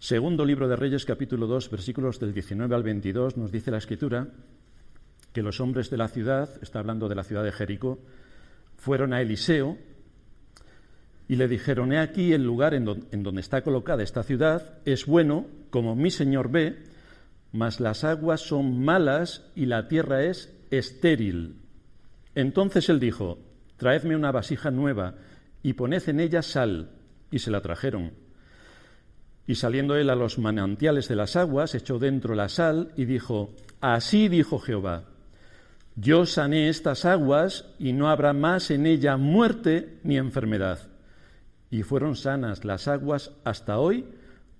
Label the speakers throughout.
Speaker 1: Segundo libro de Reyes, capítulo 2, versículos del 19 al 22, nos dice la Escritura que los hombres de la ciudad, está hablando de la ciudad de Jericó, fueron a Eliseo y le dijeron: he aquí el lugar en donde está colocada esta ciudad, es bueno, como mi señor ve, mas las aguas son malas y la tierra es estéril. Entonces él dijo: traedme una vasija nueva y poned en ella sal. Y se la trajeron. Y saliendo él a los manantiales de las aguas, echó dentro la sal y dijo: así dijo Jehová, yo sané estas aguas y no habrá más en ella muerte ni enfermedad. Y fueron sanas las aguas hasta hoy,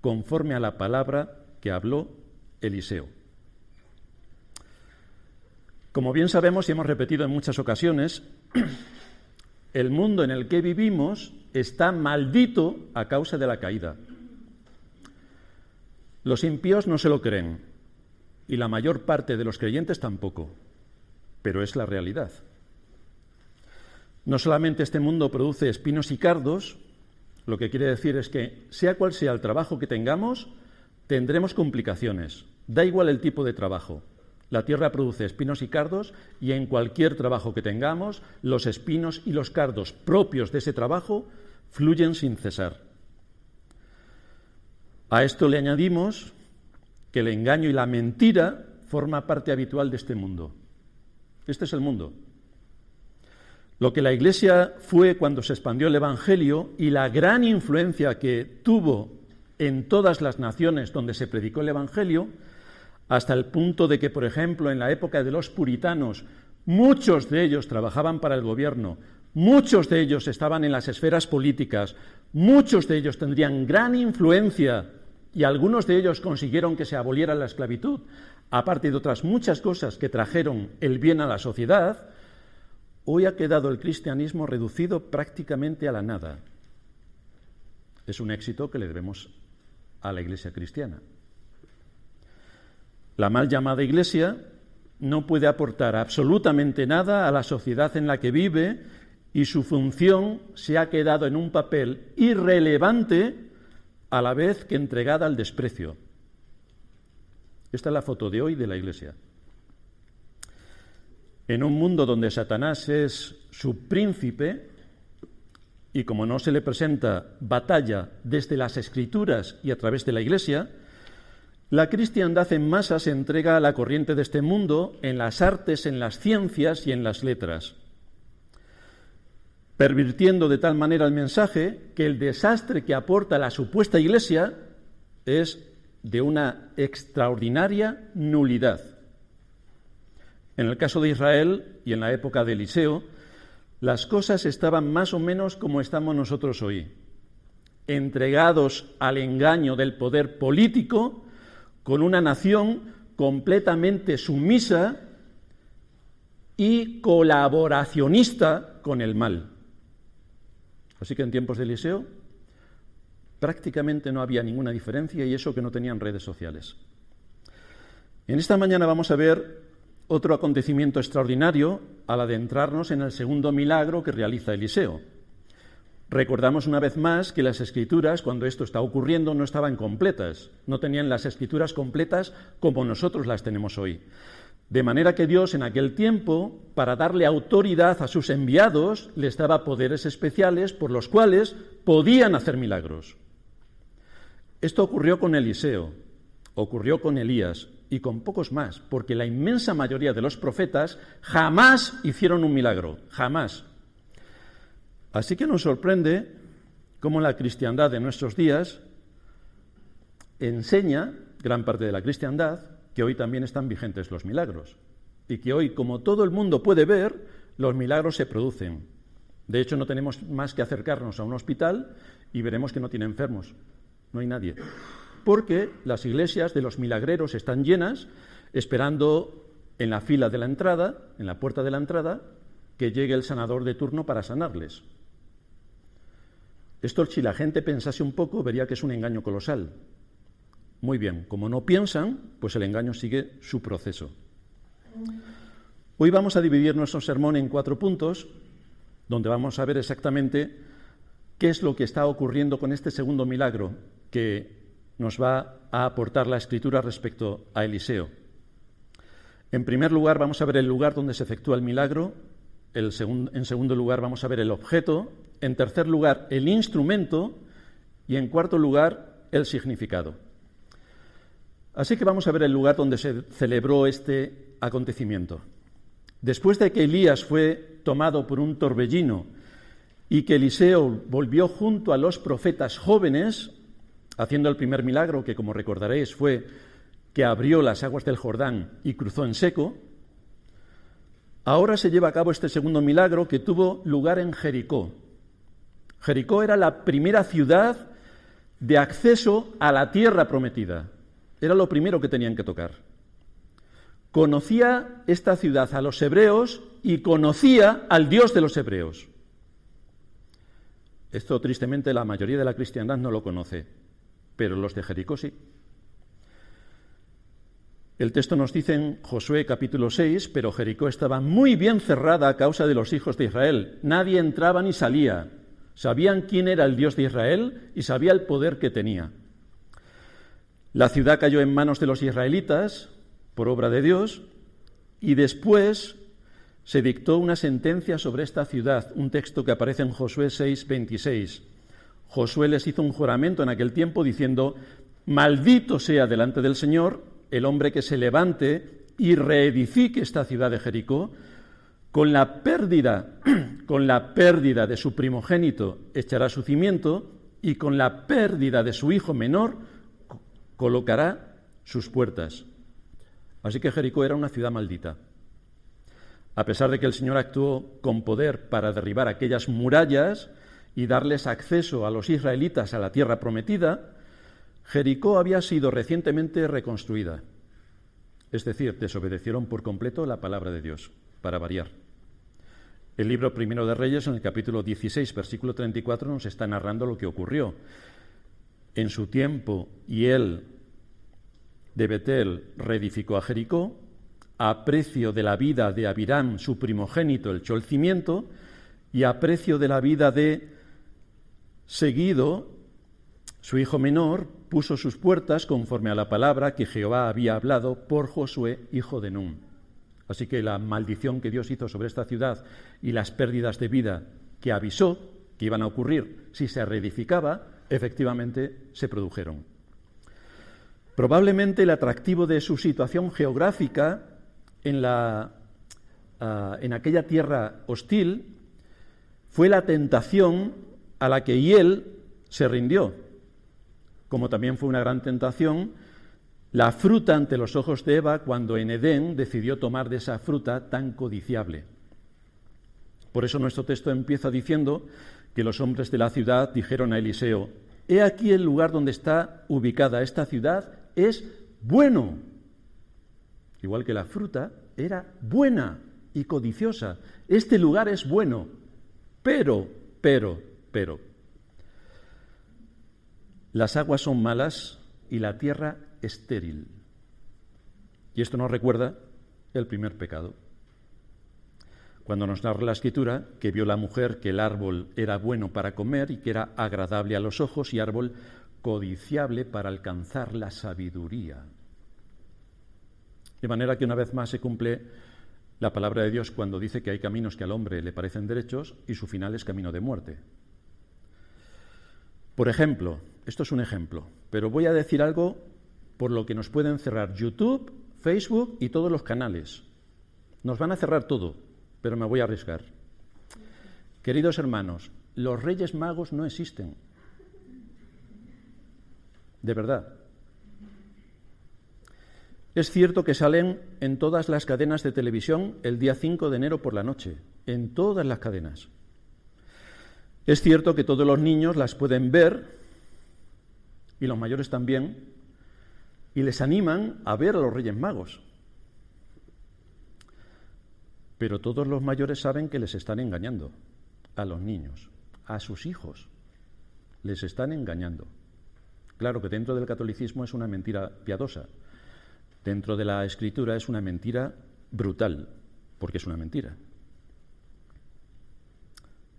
Speaker 1: conforme a la palabra que habló Eliseo. Como bien sabemos y hemos repetido en muchas ocasiones, el mundo en el que vivimos está maldito a causa de la caída. Los impíos no se lo creen y la mayor parte de los creyentes tampoco, pero es la realidad. No solamente este mundo produce espinos y cardos, lo que quiere decir es que, sea cual sea el trabajo que tengamos, tendremos complicaciones. Da igual el tipo de trabajo. La tierra produce espinos y cardos y en cualquier trabajo que tengamos, los espinos y los cardos propios de ese trabajo fluyen sin cesar. A esto le añadimos que el engaño y la mentira forma parte habitual de este mundo. Este es el mundo. Lo que la Iglesia fue cuando se expandió el Evangelio y la gran influencia que tuvo en todas las naciones donde se predicó el Evangelio, hasta el punto de que, por ejemplo, en la época de los puritanos, muchos de ellos trabajaban para el gobierno, muchos de ellos estaban en las esferas políticas, muchos de ellos tendrían gran influencia y algunos de ellos consiguieron que se aboliera la esclavitud, aparte de otras muchas cosas que trajeron el bien a la sociedad. Hoy ha quedado el cristianismo reducido prácticamente a la nada. Es un éxito que le debemos a la Iglesia cristiana. La mal llamada Iglesia no puede aportar absolutamente nada a la sociedad en la que vive y su función se ha quedado en un papel irrelevante a la vez que entregada al desprecio. Esta es la foto de hoy de la Iglesia. En un mundo donde Satanás es su príncipe y como no se le presenta batalla desde las Escrituras y a través de la Iglesia, la cristiandad en masa se entrega a la corriente de este mundo en las artes, en las ciencias y en las letras, pervirtiendo de tal manera el mensaje que el desastre que aporta la supuesta Iglesia es de una extraordinaria nulidad. En el caso de Israel y en la época de Eliseo, las cosas estaban más o menos como estamos nosotros hoy, entregados al engaño del poder político, con una nación completamente sumisa y colaboracionista con el mal. Así que en tiempos de Eliseo prácticamente no había ninguna diferencia, y eso que no tenían redes sociales. En esta mañana vamos a ver otro acontecimiento extraordinario al adentrarnos en el segundo milagro que realiza Eliseo. Recordamos una vez más que las Escrituras, cuando esto está ocurriendo, no estaban completas, no tenían las Escrituras completas como nosotros las tenemos hoy. De manera que Dios en aquel tiempo, para darle autoridad a sus enviados, les daba poderes especiales por los cuales podían hacer milagros. Esto ocurrió con Eliseo, ocurrió con Elías y con pocos más, porque la inmensa mayoría de los profetas jamás hicieron un milagro, jamás. Así que nos sorprende cómo la cristiandad de nuestros días enseña, gran parte de la cristiandad, que hoy también están vigentes los milagros y que hoy, como todo el mundo puede ver, los milagros se producen. De hecho, no tenemos más que acercarnos a un hospital y veremos que no tiene enfermos, no hay nadie, porque las iglesias de los milagreros están llenas, esperando en la fila de la entrada, en la puerta de la entrada, que llegue el sanador de turno para sanarles. Esto, si la gente pensase un poco, vería que es un engaño colosal. Muy bien, como no piensan, pues el engaño sigue su proceso. Hoy vamos a dividir nuestro sermón en 4 puntos, donde vamos a ver exactamente qué es lo que está ocurriendo con este segundo milagro que nos va a aportar la Escritura respecto a Eliseo. En primer lugar, vamos a ver el lugar donde se efectúa el milagro. En segundo lugar, vamos a ver el objeto. En tercer lugar, el instrumento. Y en cuarto lugar, el significado. Así que vamos a ver el lugar donde se celebró este acontecimiento. Después de que Elías fue tomado por un torbellino y que Eliseo volvió junto a los profetas jóvenes, haciendo el primer milagro, que como recordaréis fue que abrió las aguas del Jordán y cruzó en seco, ahora se lleva a cabo este segundo milagro que tuvo lugar en Jericó. Jericó era la primera ciudad de acceso a la tierra prometida. Era lo primero que tenían que tocar. Conocía esta ciudad a los hebreos y conocía al Dios de los hebreos. Esto, tristemente, la mayoría de la cristiandad no lo conoce, pero los de Jericó sí. El texto nos dice en Josué capítulo 6, pero Jericó estaba muy bien cerrada a causa de los hijos de Israel. Nadie entraba ni salía. Sabían quién era el Dios de Israel y sabía el poder que tenía. La ciudad cayó en manos de los israelitas por obra de Dios y después se dictó una sentencia sobre esta ciudad, un texto que aparece en Josué 6:26. Josué les hizo un juramento en aquel tiempo diciendo: maldito sea delante del Señor el hombre que se levante y reedifique esta ciudad de Jericó, con la pérdida de su primogénito echará su cimiento y con la pérdida de su hijo menor colocará sus puertas. Así que Jericó era una ciudad maldita. A pesar de que el Señor actuó con poder para derribar aquellas murallas y darles acceso a los israelitas a la tierra prometida, Jericó había sido recientemente reconstruida. Es decir, desobedecieron por completo la palabra de Dios, para variar. El libro Primero de Reyes, en el capítulo 16, versículo 34, nos está narrando lo que ocurrió. En su tiempo, Hiel de Betel reedificó a Jericó, a precio de la vida de Abiram, su primogénito, echó el cimiento, y a precio de la vida de Seguido, su hijo menor, puso sus puertas conforme a la palabra que Jehová había hablado por Josué, hijo de Nun. Así que la maldición que Dios hizo sobre esta ciudad y las pérdidas de vida que avisó que iban a ocurrir si se reedificaba, efectivamente se produjeron. Probablemente el atractivo de su situación geográfica en aquella tierra hostil fue la tentación a la que Hiel se rindió, como también fue una gran tentación la fruta ante los ojos de Eva cuando en Edén decidió tomar de esa fruta tan codiciable. Por eso nuestro texto empieza diciendo que los hombres de la ciudad dijeron a Eliseo: he aquí el lugar donde está ubicada esta ciudad es bueno. Igual que la fruta era buena y codiciosa. Este lugar es bueno, pero. Las aguas son malas y la tierra estéril. Y esto nos recuerda el primer pecado. Cuando nos narra la Escritura que vio la mujer que el árbol era bueno para comer y que era agradable a los ojos y árbol codiciable para alcanzar la sabiduría. De manera que una vez más se cumple la palabra de Dios cuando dice que hay caminos que al hombre le parecen derechos y su final es camino de muerte. Por ejemplo, esto es un ejemplo, pero voy a decir algo por lo que nos pueden cerrar YouTube, Facebook y todos los canales. Nos van a cerrar todo, pero me voy a arriesgar. Queridos hermanos, los Reyes Magos no existen. De verdad. Es cierto que salen en todas las cadenas de televisión el día 5 de enero por la noche, en todas las cadenas. Es cierto que todos los niños las pueden ver, y los mayores también, y les animan a ver a los Reyes Magos. Pero todos los mayores saben que les están engañando a los niños, a sus hijos. Les están engañando. Claro que dentro del catolicismo es una mentira piadosa. Dentro de la Escritura es una mentira brutal, porque es una mentira.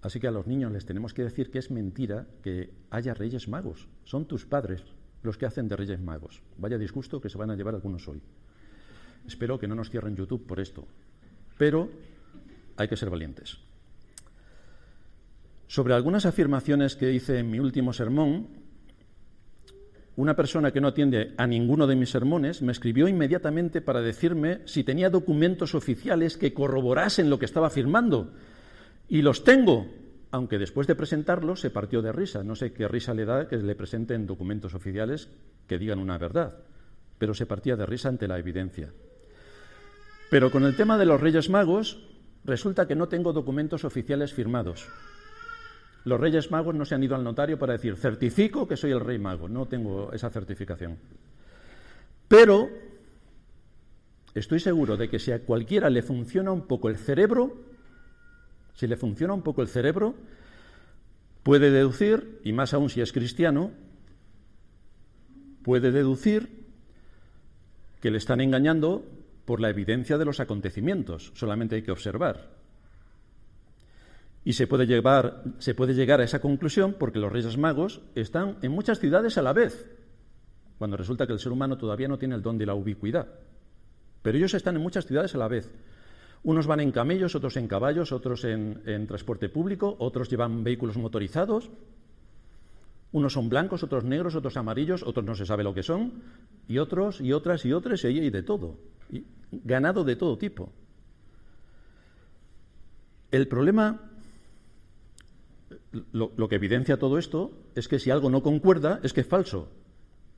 Speaker 1: Así que a los niños les tenemos que decir que es mentira que haya Reyes Magos. Son tus padres los que hacen de Reyes Magos. Vaya disgusto que se van a llevar algunos hoy. Espero que no nos cierren YouTube por esto, pero hay que ser valientes. Sobre algunas afirmaciones que hice en mi último sermón, una persona que no atiende a ninguno de mis sermones me escribió inmediatamente para decirme si tenía documentos oficiales que corroborasen lo que estaba afirmando. Y los tengo, aunque después de presentarlos se partió de risa. No sé qué risa le da que le presenten documentos oficiales que digan una verdad, pero se partía de risa ante la evidencia. Pero con el tema de los Reyes Magos, resulta que no tengo documentos oficiales firmados. Los Reyes Magos no se han ido al notario para decir, certifico que soy el Rey Mago. No tengo esa certificación. Pero estoy seguro de que si a cualquiera le funciona un poco el cerebro, puede deducir, y más aún si es cristiano, puede deducir que le están engañando por la evidencia de los acontecimientos. Solamente hay que observar. Y se puede llegar a esa conclusión porque los Reyes Magos están en muchas ciudades a la vez, cuando resulta que el ser humano todavía no tiene el don de la ubicuidad. Pero ellos están en muchas ciudades a la vez. Unos van en camellos, otros en caballos, otros en transporte público, otros llevan vehículos motorizados. Unos son blancos, otros negros, otros amarillos, otros no se sabe lo que son, y otros, y otras, y otros, y hay de todo. Y ganado de todo tipo. El problema, lo que evidencia todo esto, es que si algo no concuerda, es que es falso.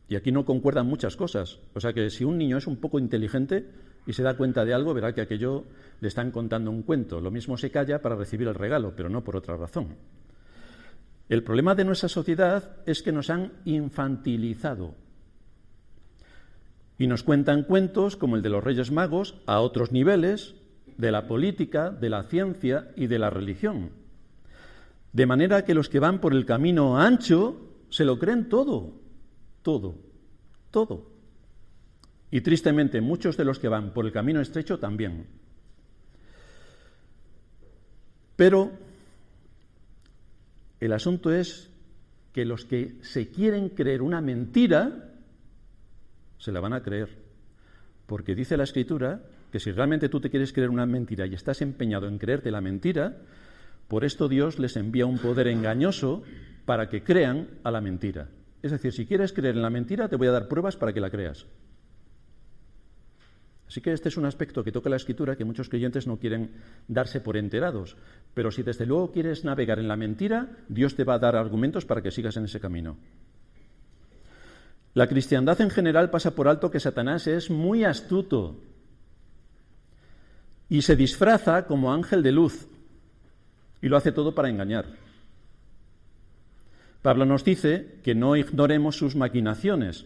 Speaker 1: Y aquí no concuerdan muchas cosas. O sea que si un niño es un poco inteligente y se da cuenta de algo, verá que aquello le están contando un cuento. Lo mismo se calla para recibir el regalo, pero no por otra razón. El problema de nuestra sociedad es que nos han infantilizado. Y nos cuentan cuentos como el de los Reyes Magos a otros niveles, de la política, de la ciencia y de la religión. De manera que los que van por el camino ancho se lo creen todo. Y tristemente muchos de los que van por el camino estrecho también. Pero el asunto es que los que se quieren creer una mentira, se la van a creer. Porque dice la Escritura que si realmente tú te quieres creer una mentira y estás empeñado en creerte la mentira, por esto Dios les envía un poder engañoso para que crean a la mentira. Es decir, si quieres creer en la mentira, te voy a dar pruebas para que la creas. Así que este es un aspecto que toca la Escritura que muchos creyentes no quieren darse por enterados. Pero si desde luego quieres navegar en la mentira, Dios te va a dar argumentos para que sigas en ese camino. La cristiandad en general pasa por alto que Satanás es muy astuto y se disfraza como ángel de luz y lo hace todo para engañar. Pablo nos dice que no ignoremos sus maquinaciones,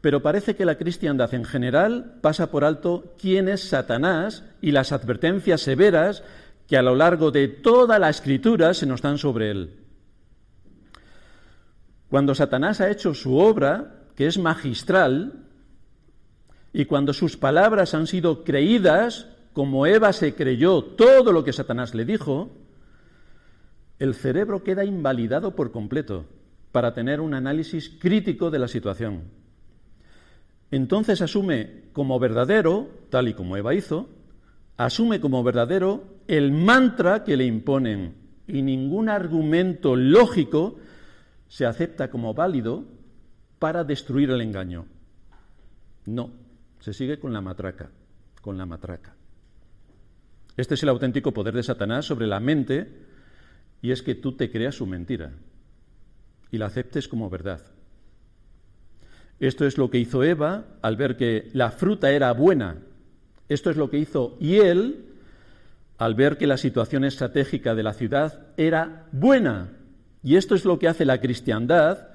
Speaker 1: pero parece que la cristiandad en general pasa por alto quién es Satanás y las advertencias severas que a lo largo de toda la Escritura se nos dan sobre él. Cuando Satanás ha hecho su obra, que es magistral, y cuando sus palabras han sido creídas, como Eva se creyó todo lo que Satanás le dijo, el cerebro queda invalidado por completo para tener un análisis crítico de la situación. Entonces asume como verdadero, tal y como Eva hizo, asume como verdadero el mantra que le imponen y ningún argumento lógico se acepta como válido para destruir el engaño. No, se sigue con la matraca. Este es el auténtico poder de Satanás sobre la mente, y es que tú te creas su mentira y la aceptes como verdad. Esto es lo que hizo Eva al ver que la fruta era buena. Esto es lo que hizo Hiel al ver que la situación estratégica de la ciudad era buena. Y esto es lo que hace la cristiandad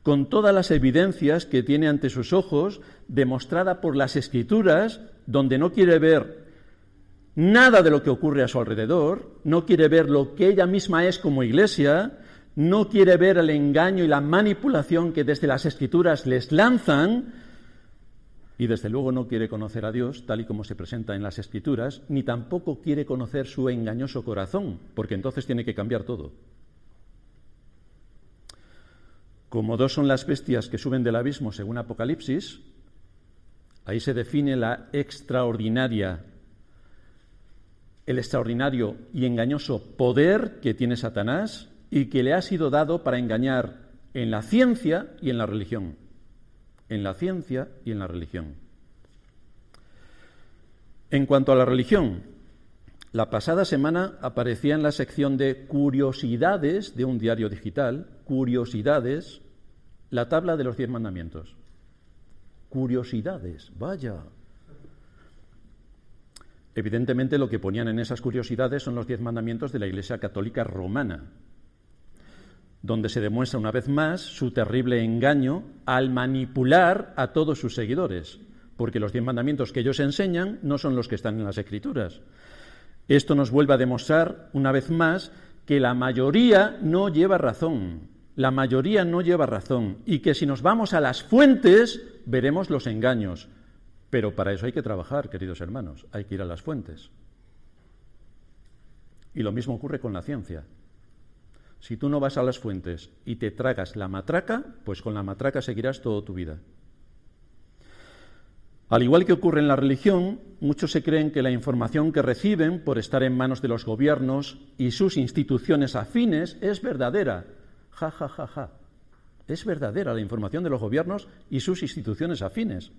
Speaker 1: con todas las evidencias que tiene ante sus ojos, demostrada por las Escrituras, donde no quiere ver nada de lo que ocurre a su alrededor, no quiere ver lo que ella misma es como iglesia, no quiere ver el engaño y la manipulación que desde las Escrituras les lanzan, y desde luego no quiere conocer a Dios tal y como se presenta en las Escrituras, ni tampoco quiere conocer su engañoso corazón, porque entonces tiene que cambiar todo. Como dos son las bestias que suben del abismo según Apocalipsis, ahí se define el extraordinario y engañoso poder que tiene Satanás y que le ha sido dado para engañar en la ciencia y en la religión. En la ciencia y en la religión. En cuanto a la religión, la pasada semana aparecía en la sección de curiosidades de un diario digital, curiosidades, la tabla de los 10 mandamientos. Curiosidades, vaya. Evidentemente lo que ponían en esas curiosidades son los 10 mandamientos de la Iglesia Católica Romana, donde se demuestra una vez más su terrible engaño al manipular a todos sus seguidores, porque los 10 mandamientos que ellos enseñan no son los que están en las Escrituras. Esto nos vuelve a demostrar una vez más que la mayoría no lleva razón, y que si nos vamos a las fuentes veremos los engaños. Pero para eso hay que trabajar, queridos hermanos, hay que ir a las fuentes. Y lo mismo ocurre con la ciencia. Si tú no vas a las fuentes y te tragas la matraca, pues con la matraca seguirás toda tu vida. Al igual que ocurre en la religión, muchos se creen que la información que reciben por estar en manos de los gobiernos y sus instituciones afines es verdadera. Ja, ja, ja, ja. Es verdadera la información de los gobiernos y sus instituciones afines.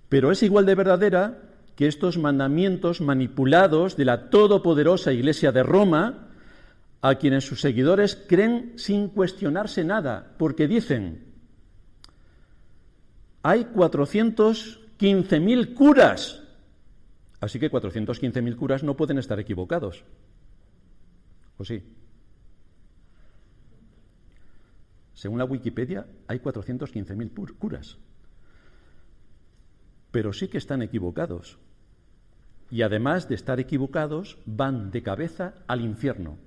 Speaker 1: Pero es igual de verdadera que estos mandamientos manipulados de la todopoderosa Iglesia de Roma, a quienes sus seguidores creen sin cuestionarse nada, porque dicen: hay 415.000 curas, así que 415.000 curas no pueden estar equivocados. ¿O sí? Según la Wikipedia, hay 415.000 curas. Pero sí que están equivocados. Y además de estar equivocados, van de cabeza al infierno.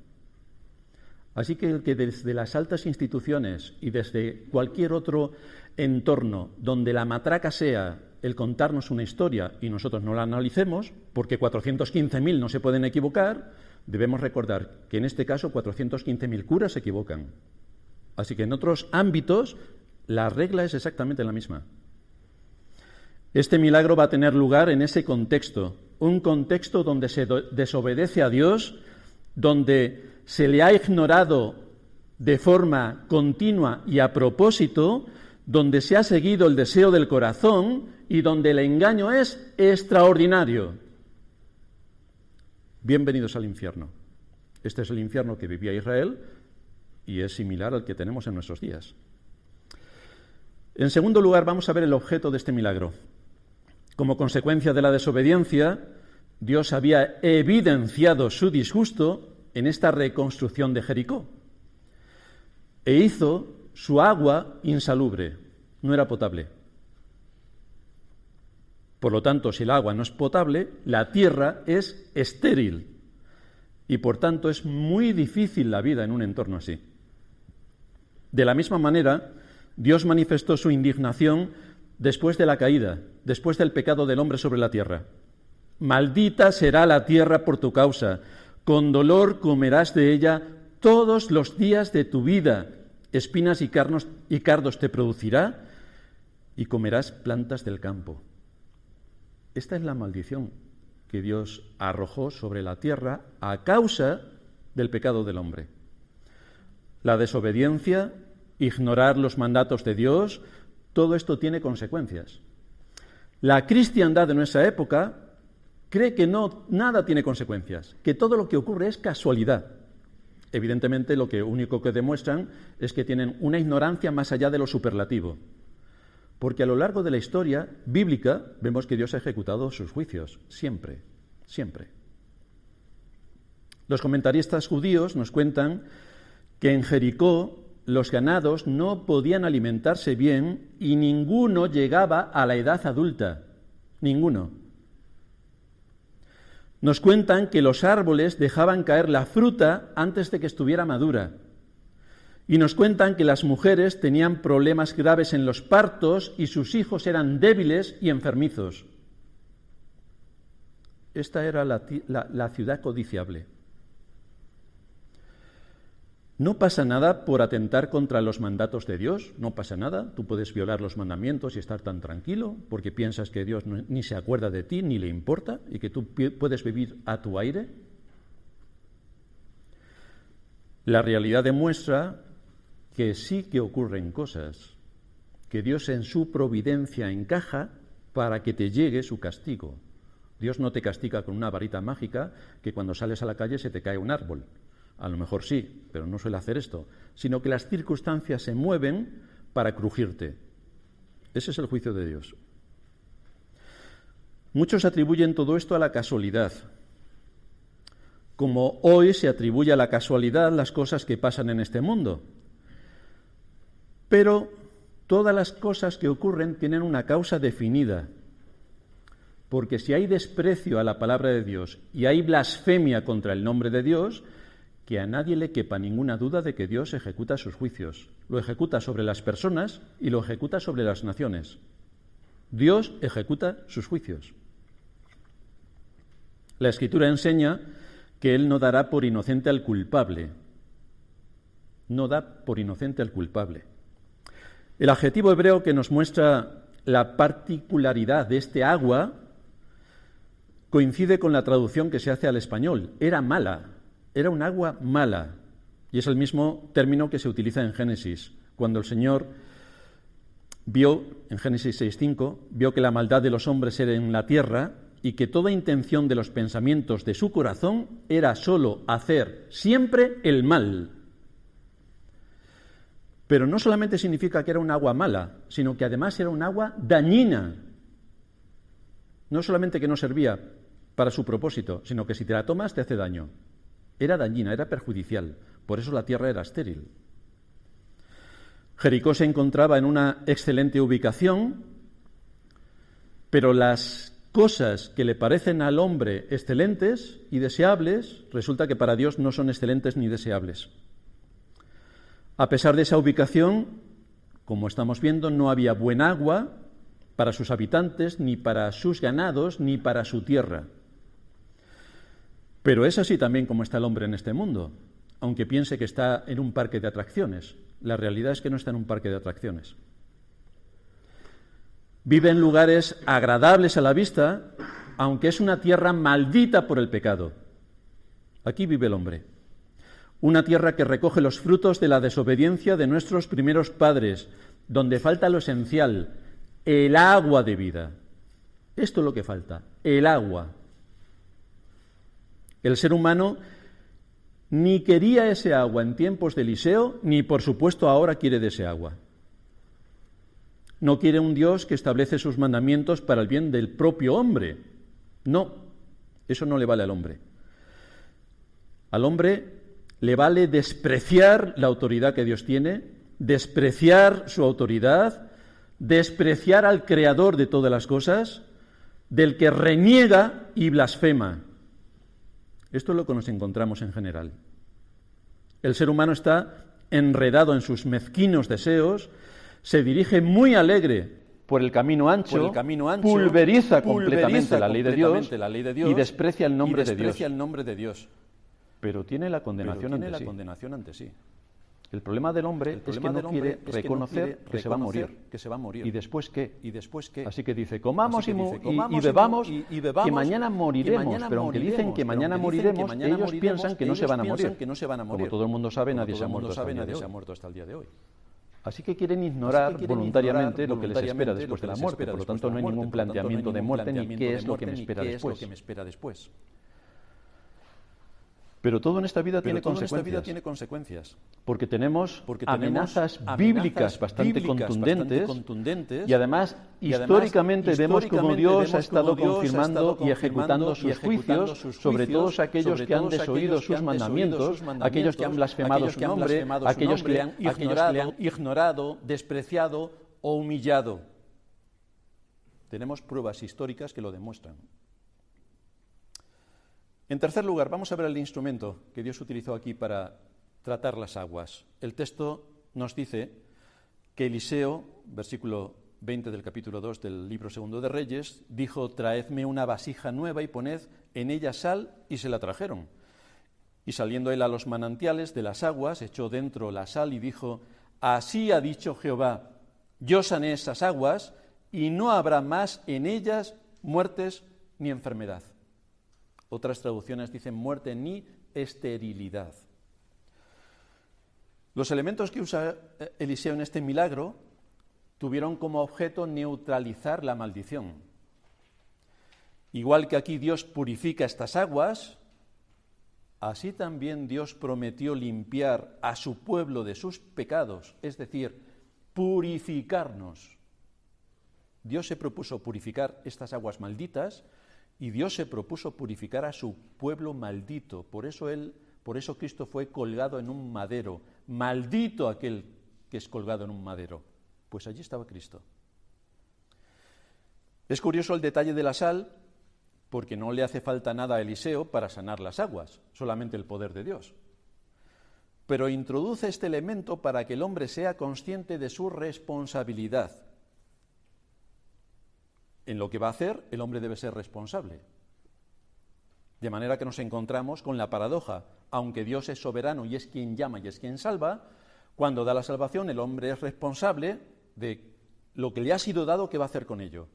Speaker 1: Así que el que desde las altas instituciones y desde cualquier otro entorno donde la matraca sea el contarnos una historia y nosotros no la analicemos, porque 415.000 no se pueden equivocar, debemos recordar que en este caso 415.000 curas se equivocan. Así que en otros ámbitos la regla es exactamente la misma. Este milagro va a tener lugar en ese contexto, un contexto donde se desobedece a Dios, donde se le ha ignorado de forma continua y a propósito, donde se ha seguido el deseo del corazón y donde el engaño es extraordinario. Bienvenidos al infierno. Este es el infierno que vivía Israel y es similar al que tenemos en nuestros días. En segundo lugar, vamos a ver el objeto de este milagro. Como consecuencia de la desobediencia, Dios había evidenciado su disgusto en esta reconstrucción de Jericó e hizo su agua insalubre, no era potable. Por lo tanto, si el agua no es potable, la tierra es estéril y por tanto es muy difícil la vida en un entorno así. De la misma manera, Dios manifestó su indignación después de la caída, después del pecado del hombre sobre la tierra. Maldita será la tierra por tu causa, con dolor comerás de ella todos los días de tu vida, espinas y cardos te producirá y comerás plantas del campo. Esta es la maldición que Dios arrojó sobre la tierra a causa del pecado del hombre. La desobediencia, ignorar los mandatos de Dios, todo esto tiene consecuencias. La cristiandad de nuestra época cree que nada tiene consecuencias, que todo lo que ocurre es casualidad. Evidentemente, lo único que demuestran es que tienen una ignorancia más allá de lo superlativo. Porque a lo largo de la historia bíblica vemos que Dios ha ejecutado sus juicios, siempre, siempre. Los comentaristas judíos nos cuentan que en Jericó los ganados no podían alimentarse bien y ninguno llegaba a la edad adulta, ninguno. Nos cuentan que los árboles dejaban caer la fruta antes de que estuviera madura. Y nos cuentan que las mujeres tenían problemas graves en los partos y sus hijos eran débiles y enfermizos. Esta era la ciudad codiciable. No pasa nada por atentar contra los mandatos de Dios, no pasa nada. Tú puedes violar los mandamientos y estar tan tranquilo porque piensas que Dios ni se acuerda de ti, ni le importa, y que tú puedes vivir a tu aire. La realidad demuestra que sí que ocurren cosas, que Dios en su providencia encaja para que te llegue su castigo. Dios no te castiga con una varita mágica que cuando sales a la calle se te cae un árbol. A lo mejor sí, pero no suele hacer esto, sino que las circunstancias se mueven para crujirte. Ese es el juicio de Dios. Muchos atribuyen todo esto a la casualidad, como hoy se atribuye a la casualidad las cosas que pasan en este mundo. Pero todas las cosas que ocurren tienen una causa definida, porque si hay desprecio a la palabra de Dios y hay blasfemia contra el nombre de Dios, que a nadie le quepa ninguna duda de que Dios ejecuta sus juicios. Lo ejecuta sobre las personas y lo ejecuta sobre las naciones. Dios ejecuta sus juicios. La Escritura enseña que Él no dará por inocente al culpable. No da por inocente al culpable. El adjetivo hebreo que nos muestra la particularidad de este agua coincide con la traducción que se hace al español. Era mala. Era un agua mala, y es el mismo término que se utiliza en Génesis, cuando el Señor vio, en Génesis 6:5, vio que la maldad de los hombres era en la tierra y que toda intención de los pensamientos de su corazón era solo hacer siempre el mal. Pero no solamente significa que era un agua mala, sino que además era un agua dañina. No solamente que no servía para su propósito, sino que si te la tomas te hace daño. Era dañina, era perjudicial, por eso la tierra era estéril. Jericó se encontraba en una excelente ubicación, pero las cosas que le parecen al hombre excelentes y deseables, resulta que para Dios no son excelentes ni deseables. A pesar de esa ubicación, como estamos viendo, no había buen agua para sus habitantes, ni para sus ganados, ni para su tierra. Pero es así también como está el hombre en este mundo, aunque piense que está en un parque de atracciones. La realidad es que no está en un parque de atracciones. Vive en lugares agradables a la vista, aunque es una tierra maldita por el pecado. Aquí vive el hombre. Una tierra que recoge los frutos de la desobediencia de nuestros primeros padres, donde falta lo esencial, el agua de vida. Esto es lo que falta, el agua. El ser humano ni quería ese agua en tiempos de Eliseo, ni por supuesto ahora quiere de ese agua. No quiere un Dios que establece sus mandamientos para el bien del propio hombre. No, eso no le vale al hombre. Al hombre le vale despreciar la autoridad que Dios tiene, despreciar su autoridad, despreciar al Creador de todas las cosas, del que reniega y blasfema. Esto es lo que nos encontramos en general. El ser humano está enredado en sus mezquinos deseos, se dirige muy alegre por el camino ancho, pulveriza completamente la ley de Dios y desprecia el nombre de Dios. Pero tiene la condenación ante sí. El problema del hombre es que no quiere reconocer que se va a morir. ¿Y después qué? Así que dice, comamos y bebamos, que mañana moriremos. Pero aunque dicen que mañana moriremos, ellos piensan que no se van a morir. Como todo el mundo sabe, nadie se ha muerto hasta el día de hoy. Así que quieren ignorar voluntariamente lo que les espera después de la muerte. Por lo tanto, no hay ningún planteamiento de muerte ni qué es lo que me espera después. Pero todo en esta vida tiene consecuencias. Porque tenemos amenazas bíblicas bastante contundentes y además históricamente vemos cómo Dios ha estado confirmando y ejecutando sus juicios sobre todos aquellos que han desoído sus mandamientos, aquellos que han blasfemado su nombre, aquellos que le han ignorado, despreciado o humillado. Tenemos pruebas históricas que lo demuestran. En tercer lugar, vamos a ver el instrumento que Dios utilizó aquí para tratar las aguas. El texto nos dice que Eliseo, versículo 20 del capítulo 2 del libro segundo de Reyes, dijo, traedme una vasija nueva y poned en ella sal, y se la trajeron. Y saliendo él a los manantiales de las aguas, echó dentro la sal y dijo: así ha dicho Jehová, yo sané esas aguas, y no habrá más en ellas muertes ni enfermedad. Otras traducciones dicen muerte ni esterilidad. Los elementos que usa Eliseo en este milagro tuvieron como objeto neutralizar la maldición. Igual que aquí Dios purifica estas aguas, así también Dios prometió limpiar a su pueblo de sus pecados, es decir, purificarnos. Dios se propuso purificar estas aguas malditas y Dios se propuso purificar a su pueblo maldito. Por eso Cristo fue colgado en un madero. Maldito aquel que es colgado en un madero. Pues allí estaba Cristo. Es curioso el detalle de la sal, porque no le hace falta nada a Eliseo para sanar las aguas, solamente el poder de Dios. Pero introduce este elemento para que el hombre sea consciente de su responsabilidad. En lo que va a hacer, el hombre debe ser responsable. De manera que nos encontramos con la paradoja. Aunque Dios es soberano y es quien llama y es quien salva, cuando da la salvación el hombre es responsable de lo que le ha sido dado, ¿qué va a hacer con ello?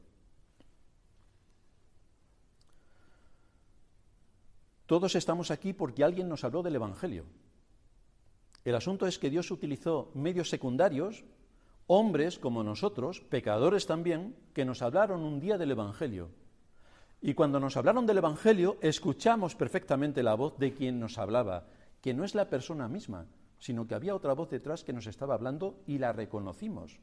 Speaker 1: Todos estamos aquí porque alguien nos habló del Evangelio. El asunto es que Dios utilizó medios secundarios, hombres como nosotros, pecadores también, que nos hablaron un día del Evangelio. Y cuando nos hablaron del Evangelio, escuchamos perfectamente la voz de quien nos hablaba, que no es la persona misma, sino que había otra voz detrás que nos estaba hablando y la reconocimos.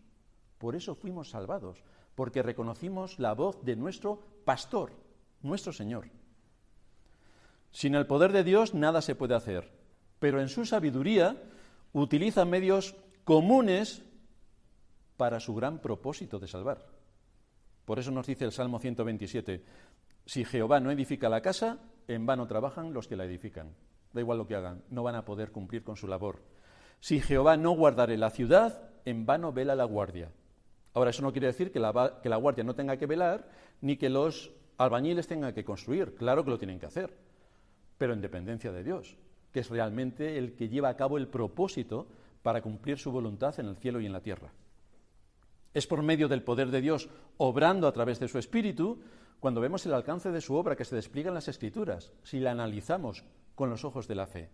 Speaker 1: Por eso fuimos salvados, porque reconocimos la voz de nuestro pastor, nuestro Señor. Sin el poder de Dios nada se puede hacer, pero en su sabiduría utiliza medios comunes para su gran propósito de salvar. Por eso nos dice el Salmo 127, si Jehová no edifica la casa, en vano trabajan los que la edifican. Da igual lo que hagan, no van a poder cumplir con su labor. Si Jehová no guardare la ciudad, en vano vela la guardia. Ahora, eso no quiere decir que la guardia no tenga que velar, ni que los albañiles tengan que construir. Claro que lo tienen que hacer, pero en dependencia de Dios, que es realmente el que lleva a cabo el propósito para cumplir su voluntad en el cielo y en la tierra. Es por medio del poder de Dios, obrando a través de su Espíritu, cuando vemos el alcance de su obra que se despliega en las Escrituras, si la analizamos con los ojos de la fe.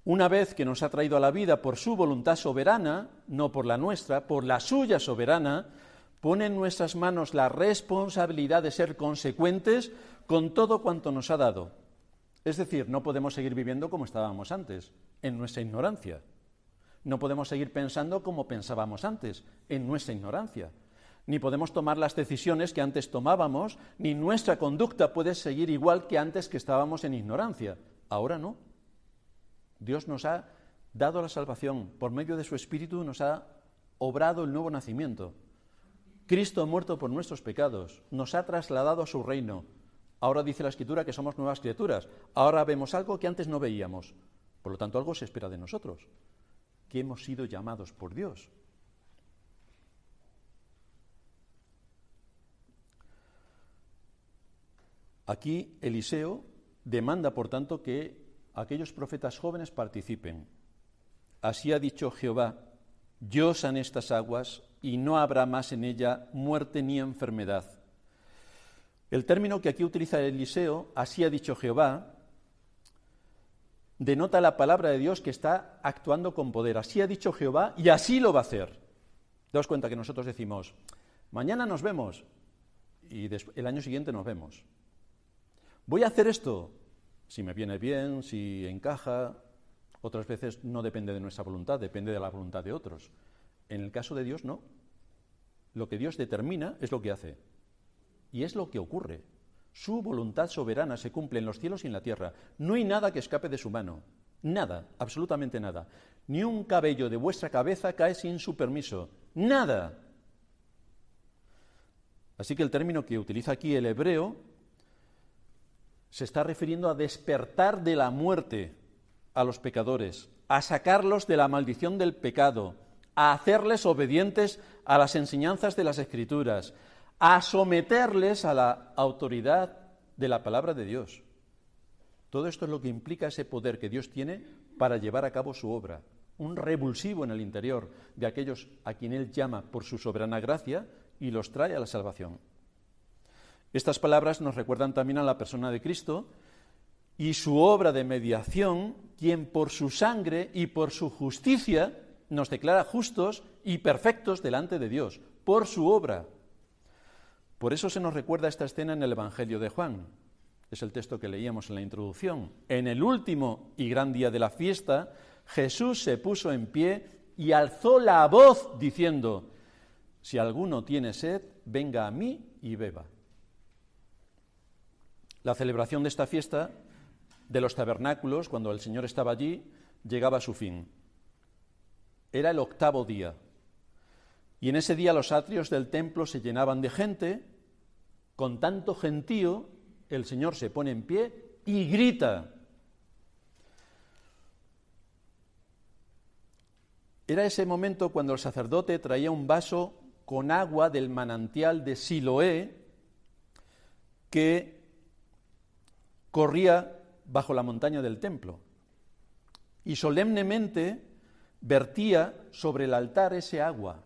Speaker 1: Una vez que nos ha traído a la vida por su voluntad soberana, no por la nuestra, por la suya soberana, pone en nuestras manos la responsabilidad de ser consecuentes con todo cuanto nos ha dado. Es decir, no podemos seguir viviendo como estábamos antes, en nuestra ignorancia. No podemos seguir pensando como pensábamos antes, en nuestra ignorancia. Ni podemos tomar las decisiones que antes tomábamos, ni nuestra conducta puede seguir igual que antes que estábamos en ignorancia. Ahora no. Dios nos ha dado la salvación, por medio de su Espíritu nos ha obrado el nuevo nacimiento. Cristo ha muerto por nuestros pecados, nos ha trasladado a su reino. Ahora dice la Escritura que somos nuevas criaturas. Ahora vemos algo que antes no veíamos. Por lo tanto, algo se espera de nosotros, que hemos sido llamados por Dios. Aquí Eliseo demanda, por tanto, que aquellos profetas jóvenes participen. Así ha dicho Jehová, yo sané estas aguas y no habrá más en ella muerte ni enfermedad. El término que aquí utiliza Eliseo, así ha dicho Jehová, denota la palabra de Dios que está actuando con poder. Así ha dicho Jehová y así lo va a hacer. Daos cuenta que nosotros decimos, mañana nos vemos y el año siguiente nos vemos. Voy a hacer esto, si me viene bien, si encaja. Otras veces no depende de nuestra voluntad, depende de la voluntad de otros. En el caso de Dios, no. Lo que Dios determina es lo que hace. Y es lo que ocurre. Su voluntad soberana se cumple en los cielos y en la tierra. No hay nada que escape de su mano. Nada, absolutamente nada. Ni un cabello de vuestra cabeza cae sin su permiso. Nada. Así que el término que utiliza aquí el hebreo se está refiriendo a despertar de la muerte a los pecadores, a sacarlos de la maldición del pecado, a hacerles obedientes a las enseñanzas de las Escrituras, a someterles a la autoridad de la palabra de Dios. Todo esto es lo que implica ese poder que Dios tiene para llevar a cabo su obra, un revulsivo en el interior de aquellos a quien Él llama por su soberana gracia y los trae a la salvación. Estas palabras nos recuerdan también a la persona de Cristo y su obra de mediación, quien por su sangre y por su justicia nos declara justos y perfectos delante de Dios, por su obra. Por eso se nos recuerda esta escena en el Evangelio de Juan. Es el texto que leíamos en la introducción. En el último y gran día de la fiesta, Jesús se puso en pie y alzó la voz diciendo: si alguno tiene sed, venga a mí y beba. La celebración de esta fiesta de los tabernáculos, cuando el Señor estaba allí, llegaba a su fin. Era el 8º día. Y en ese día los atrios del templo se llenaban de gente. Con tanto gentío, el Señor se pone en pie y grita. Era ese momento cuando el sacerdote traía un vaso con agua del manantial de Siloé que corría bajo la montaña del templo y solemnemente vertía sobre el altar ese agua.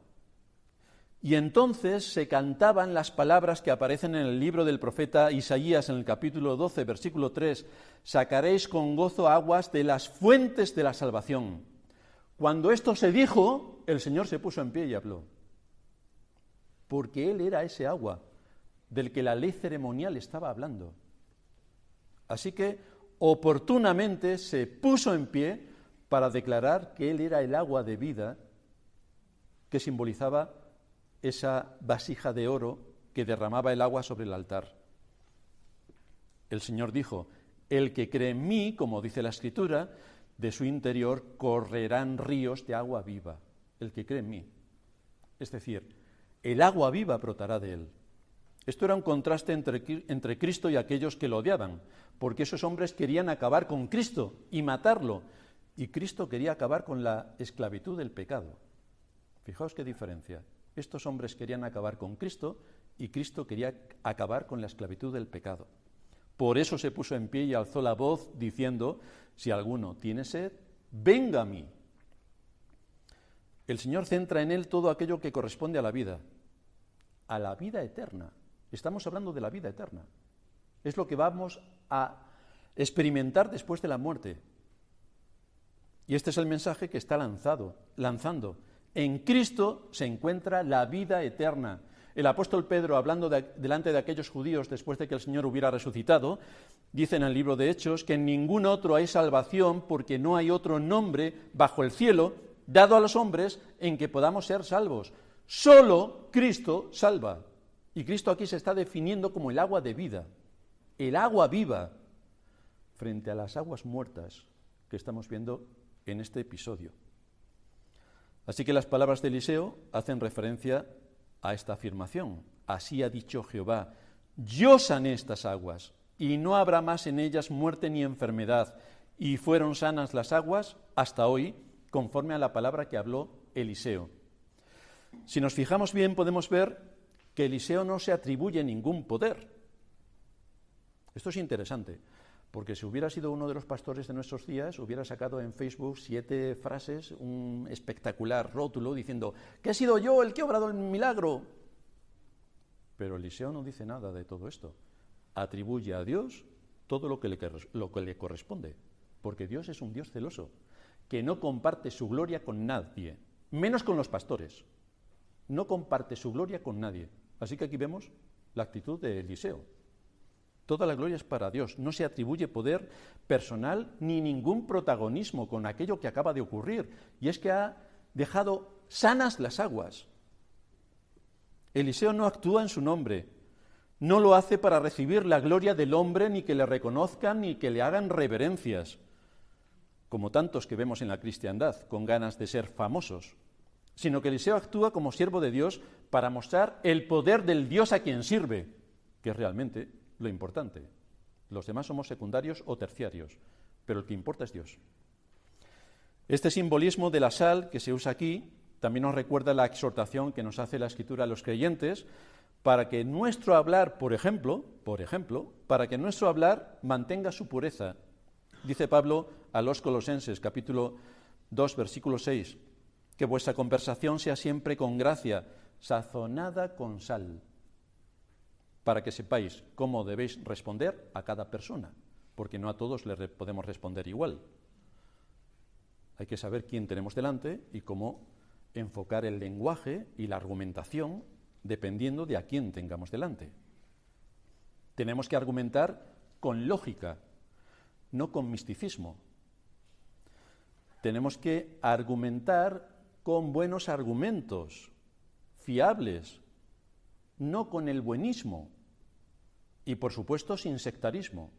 Speaker 1: Y entonces se cantaban las palabras que aparecen en el libro del profeta Isaías en el capítulo 12, versículo 3: sacaréis con gozo aguas de las fuentes de la salvación. Cuando esto se dijo, el Señor se puso en pie y habló, porque Él era ese agua del que la ley ceremonial estaba hablando. Así que oportunamente se puso en pie para declarar que Él era el agua de vida que simbolizaba esa vasija de oro que derramaba el agua sobre el altar. El Señor dijo: el que cree en mí, como dice la Escritura, de su interior correrán ríos de agua viva. El que cree en mí. Es decir, el agua viva brotará de él. Esto era un contraste entre Cristo y aquellos que lo odiaban, porque esos hombres querían acabar con Cristo y matarlo, y Cristo quería acabar con la esclavitud del pecado. Fijaos qué diferencia. Estos hombres querían acabar con Cristo y Cristo quería acabar con la esclavitud del pecado. Por eso se puso en pie y alzó la voz diciendo: si alguno tiene sed, venga a mí. El Señor centra en él todo aquello que corresponde a la vida eterna. Estamos hablando de la vida eterna. Es lo que vamos a experimentar después de la muerte. Y este es el mensaje que está lanzando. En Cristo se encuentra la vida eterna. El apóstol Pedro, hablando delante de aquellos judíos después de que el Señor hubiera resucitado, dice en el libro de Hechos que en ningún otro hay salvación, porque no hay otro nombre bajo el cielo dado a los hombres en que podamos ser salvos. Solo Cristo salva. Y Cristo aquí se está definiendo como el agua de vida, el agua viva, frente a las aguas muertas que estamos viendo en este episodio. Así que las palabras de Eliseo hacen referencia a esta afirmación. Así ha dicho Jehová: yo sané estas aguas, y no habrá más en ellas muerte ni enfermedad. Y fueron sanas las aguas hasta hoy, conforme a la palabra que habló Eliseo. Si nos fijamos bien, podemos ver que Eliseo no se atribuye ningún poder. Esto es interesante, porque si hubiera sido uno de los pastores de nuestros días, hubiera sacado en Facebook 7 frases, un espectacular rótulo diciendo que he sido yo el que ha obrado el milagro. Pero Eliseo no dice nada de todo esto. Atribuye a Dios todo lo que le corresponde, porque Dios es un Dios celoso, que no comparte su gloria con nadie, menos con los pastores. No comparte su gloria con nadie. Así que aquí vemos la actitud de Eliseo. Toda la gloria es para Dios. No se atribuye poder personal ni ningún protagonismo con aquello que acaba de ocurrir. Y es que ha dejado sanas las aguas. Eliseo no actúa en su nombre. No lo hace para recibir la gloria del hombre, ni que le reconozcan, ni que le hagan reverencias, como tantos que vemos en la cristiandad, con ganas de ser famosos, sino que Eliseo actúa como siervo de Dios para mostrar el poder del Dios a quien sirve, que es realmente lo importante. Los demás somos secundarios o terciarios, pero el que importa es Dios. Este simbolismo de la sal que se usa aquí también nos recuerda la exhortación que nos hace la Escritura a los creyentes para que nuestro hablar, por ejemplo, para que nuestro hablar mantenga su pureza Dice Pablo a los Colosenses, capítulo 2, versículo 6, que vuestra conversación sea siempre con gracia, sazonada con sal, para que sepáis cómo debéis responder a cada persona, porque no a todos le podemos responder igual. Hay que saber quién tenemos delante y cómo enfocar el lenguaje y la argumentación dependiendo de a quién tengamos delante. Tenemos que argumentar con lógica, no con misticismo. Tenemos que argumentar con buenos argumentos, fiables, no con el buenismo y, por supuesto, sin sectarismo.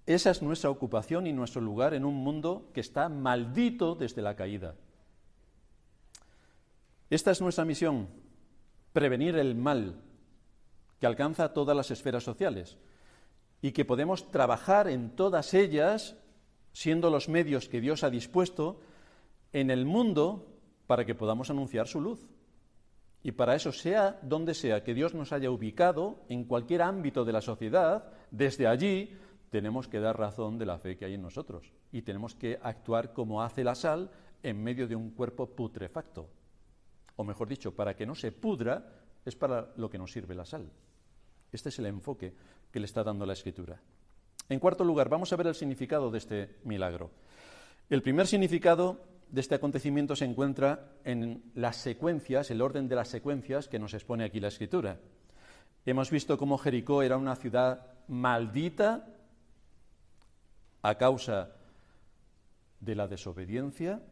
Speaker 1: Esa es nuestra ocupación y nuestro lugar en un mundo que está maldito desde la caída. Esta es nuestra misión, prevenir el mal que alcanza todas las esferas sociales y que podemos trabajar en todas ellas, siendo los medios que Dios ha dispuesto en el mundo para que podamos anunciar su luz. Y para eso, sea donde sea que Dios nos haya ubicado, en cualquier ámbito de la sociedad, desde allí tenemos que dar razón de la fe que hay en nosotros y tenemos que actuar como hace la sal en medio de un cuerpo putrefacto. O mejor dicho, para que no se pudra, es para lo que nos sirve la sal. Este es el enfoque que le está dando la Escritura. En cuarto lugar, vamos a ver el significado de este milagro. El primer significado de este acontecimiento se encuentra en las secuencias, el orden de las secuencias que nos expone aquí la Escritura. Hemos visto cómo Jericó era una ciudad maldita a causa de la desobediencia.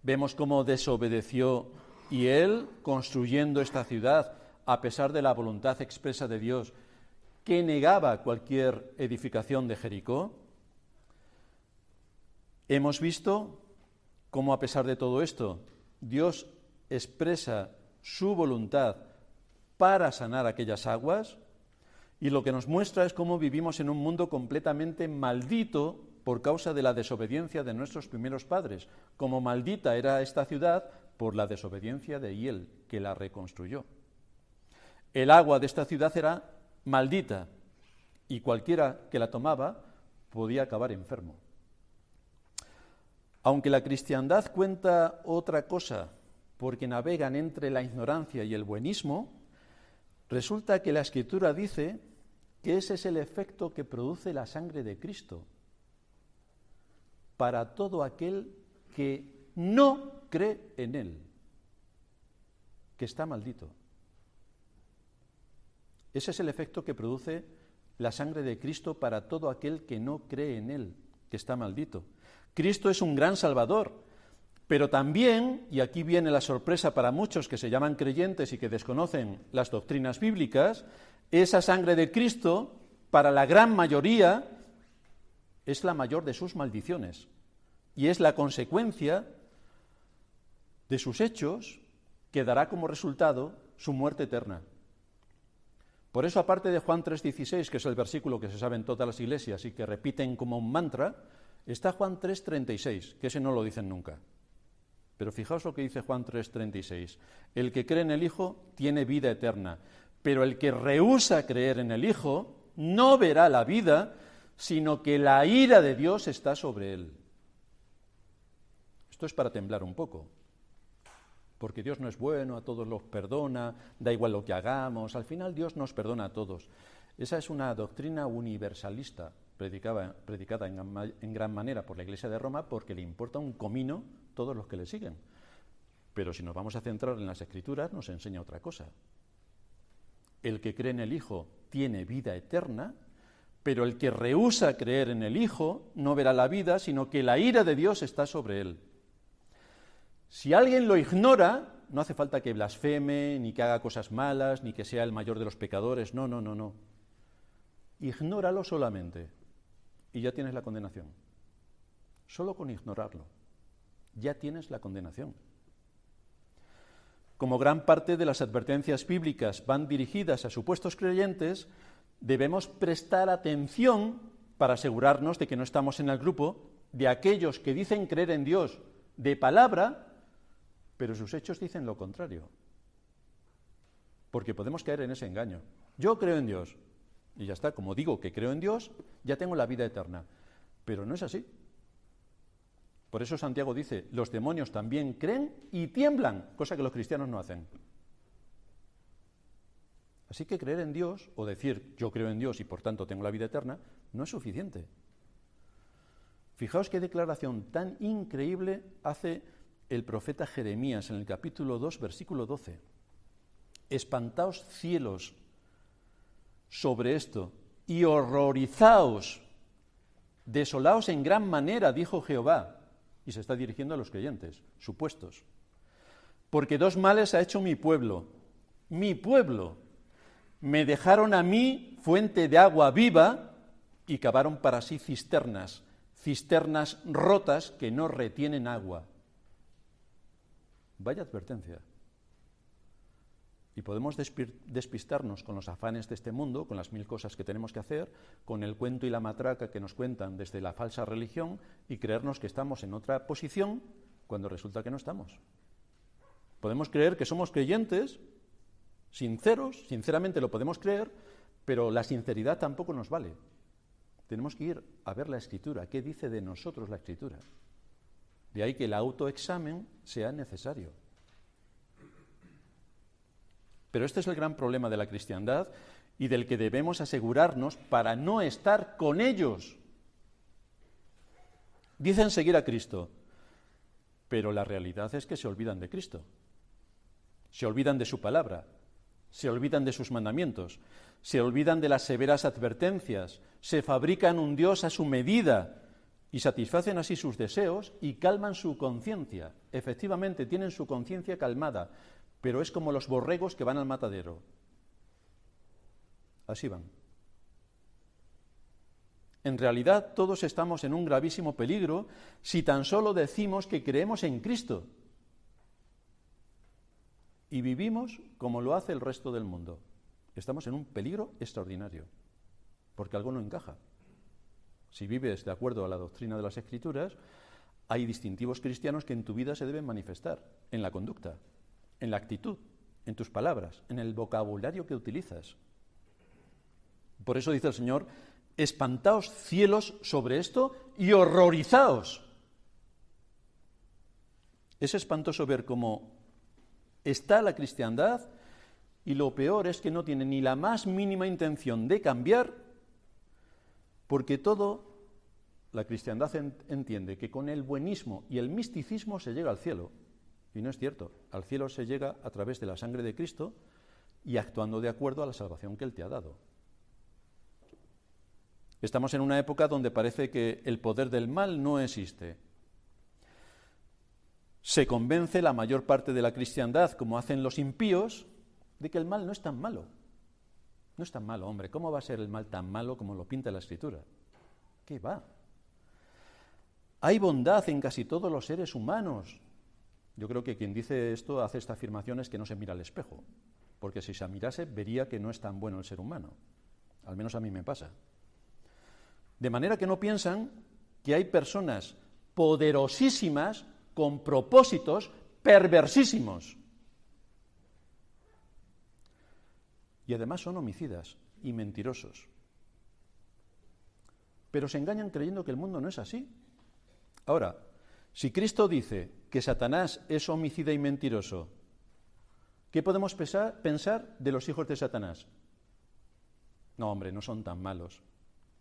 Speaker 1: Vemos cómo desobedeció y él, construyendo esta ciudad, a pesar de la voluntad expresa de Dios, que negaba cualquier edificación de Jericó. Hemos visto cómo, a pesar de todo esto, Dios expresa su voluntad para sanar aquellas aguas, y lo que nos muestra es cómo vivimos en un mundo completamente maldito por causa de la desobediencia de nuestros primeros padres, como maldita era esta ciudad por la desobediencia de Hiel, que la reconstruyó. El agua de esta ciudad era maldita y cualquiera que la tomaba podía acabar enfermo. Aunque la cristiandad cuenta otra cosa, porque navegan entre la ignorancia y el buenismo, resulta que la Escritura dice que ese es el efecto que produce la sangre de Cristo para todo aquel que no cree en Él, que está maldito. Ese es el efecto que produce la sangre de Cristo para todo aquel que no cree en Él, que está maldito. Cristo es un gran Salvador, pero también, y aquí viene la sorpresa para muchos que se llaman creyentes y que desconocen las doctrinas bíblicas, esa sangre de Cristo, para la gran mayoría, es la mayor de sus maldiciones y es la consecuencia de sus hechos que dará como resultado su muerte eterna. Por eso, aparte de Juan 3,16, que es el versículo que se sabe en todas las iglesias y que repiten como un mantra, está Juan 3,36, que ese no lo dicen nunca. Pero fijaos lo que dice Juan 3,36. El que cree en el Hijo tiene vida eterna, pero el que rehúsa creer en el Hijo no verá la vida, sino que la ira de Dios está sobre él. Esto es para temblar un poco, porque Dios no es bueno, a todos los perdona, da igual lo que hagamos, al final Dios nos perdona a todos. Esa es una doctrina universalista, predicada en gran manera por la Iglesia de Roma, porque le importa un comino todos los que le siguen. Pero si nos vamos a centrar en las Escrituras, nos enseña otra cosa. El que cree en el Hijo tiene vida eterna, pero el que rehúsa creer en el Hijo no verá la vida, sino que la ira de Dios está sobre él. Si alguien lo ignora, no hace falta que blasfeme, ni que haga cosas malas, ni que sea el mayor de los pecadores, no. Ignóralo solamente y ya tienes la condenación. Solo con ignorarlo, ya tienes la condenación. Como gran parte de las advertencias bíblicas van dirigidas a supuestos creyentes, debemos prestar atención para asegurarnos de que no estamos en el grupo de aquellos que dicen creer en Dios de palabra, pero sus hechos dicen lo contrario. Porque podemos caer en ese engaño. Yo creo en Dios, y ya está, como digo que creo en Dios, ya tengo la vida eterna. Pero no es así. Por eso Santiago dice, los demonios también creen y tiemblan, cosa que los cristianos no hacen. Así que creer en Dios, o decir yo creo en Dios y por tanto tengo la vida eterna, no es suficiente. Fijaos qué declaración tan increíble hace el profeta Jeremías en el capítulo 2, versículo 12. Espantaos cielos sobre esto y horrorizaos, desolaos en gran manera, dijo Jehová. Y se está dirigiendo a los creyentes, supuestos. Porque dos males ha hecho mi pueblo. Me dejaron a mí fuente de agua viva y cavaron para sí cisternas rotas que no retienen agua. Vaya advertencia. Y podemos despistarnos con los afanes de este mundo, con las 1000 cosas que tenemos que hacer, con el cuento y la matraca que nos cuentan desde la falsa religión y creernos que estamos en otra posición cuando resulta que no estamos. Podemos creer que somos creyentes, sinceros, sinceramente lo podemos creer, pero la sinceridad tampoco nos vale. Tenemos que ir a ver la Escritura, qué dice de nosotros la Escritura. De ahí que el autoexamen sea necesario. Pero este es el gran problema de la cristiandad y del que debemos asegurarnos para no estar con ellos. Dicen seguir a Cristo, pero la realidad es que se olvidan de Cristo. Se olvidan de su palabra, se olvidan de sus mandamientos, se olvidan de las severas advertencias, se fabrican un Dios a su medida y satisfacen así sus deseos y calman su conciencia. Efectivamente, tienen su conciencia calmada, pero es como los borregos que van al matadero. Así van. En realidad, todos estamos en un gravísimo peligro si tan solo decimos que creemos en Cristo y vivimos como lo hace el resto del mundo. Estamos en un peligro extraordinario, porque algo no encaja. Si vives de acuerdo a la doctrina de las Escrituras, hay distintivos cristianos que en tu vida se deben manifestar, en la conducta, en la actitud, en tus palabras, en el vocabulario que utilizas. Por eso dice el Señor, espantaos cielos sobre esto y horrorizaos. Es espantoso ver cómo está la cristiandad y lo peor es que no tiene ni la más mínima intención de cambiar, porque la cristiandad entiende que con el buenismo y el misticismo se llega al cielo. Y no es cierto. Al cielo se llega a través de la sangre de Cristo y actuando de acuerdo a la salvación que Él te ha dado. Estamos en una época donde parece que el poder del mal no existe. Se convence la mayor parte de la cristiandad, como hacen los impíos, de que el mal no es tan malo. No es tan malo, hombre. ¿Cómo va a ser el mal tan malo como lo pinta la Escritura? ¿Qué va? Hay bondad en casi todos los seres humanos. Yo creo que quien dice esto hace esta afirmación es que no se mira al espejo, porque si se mirase vería que no es tan bueno el ser humano. Al menos a mí me pasa. De manera que no piensan que hay personas poderosísimas con propósitos perversísimos. Y además son homicidas y mentirosos. Pero se engañan creyendo que el mundo no es así. Ahora, si Cristo dice que Satanás es homicida y mentiroso, ¿qué podemos pensar de los hijos de Satanás? No, hombre, no son tan malos.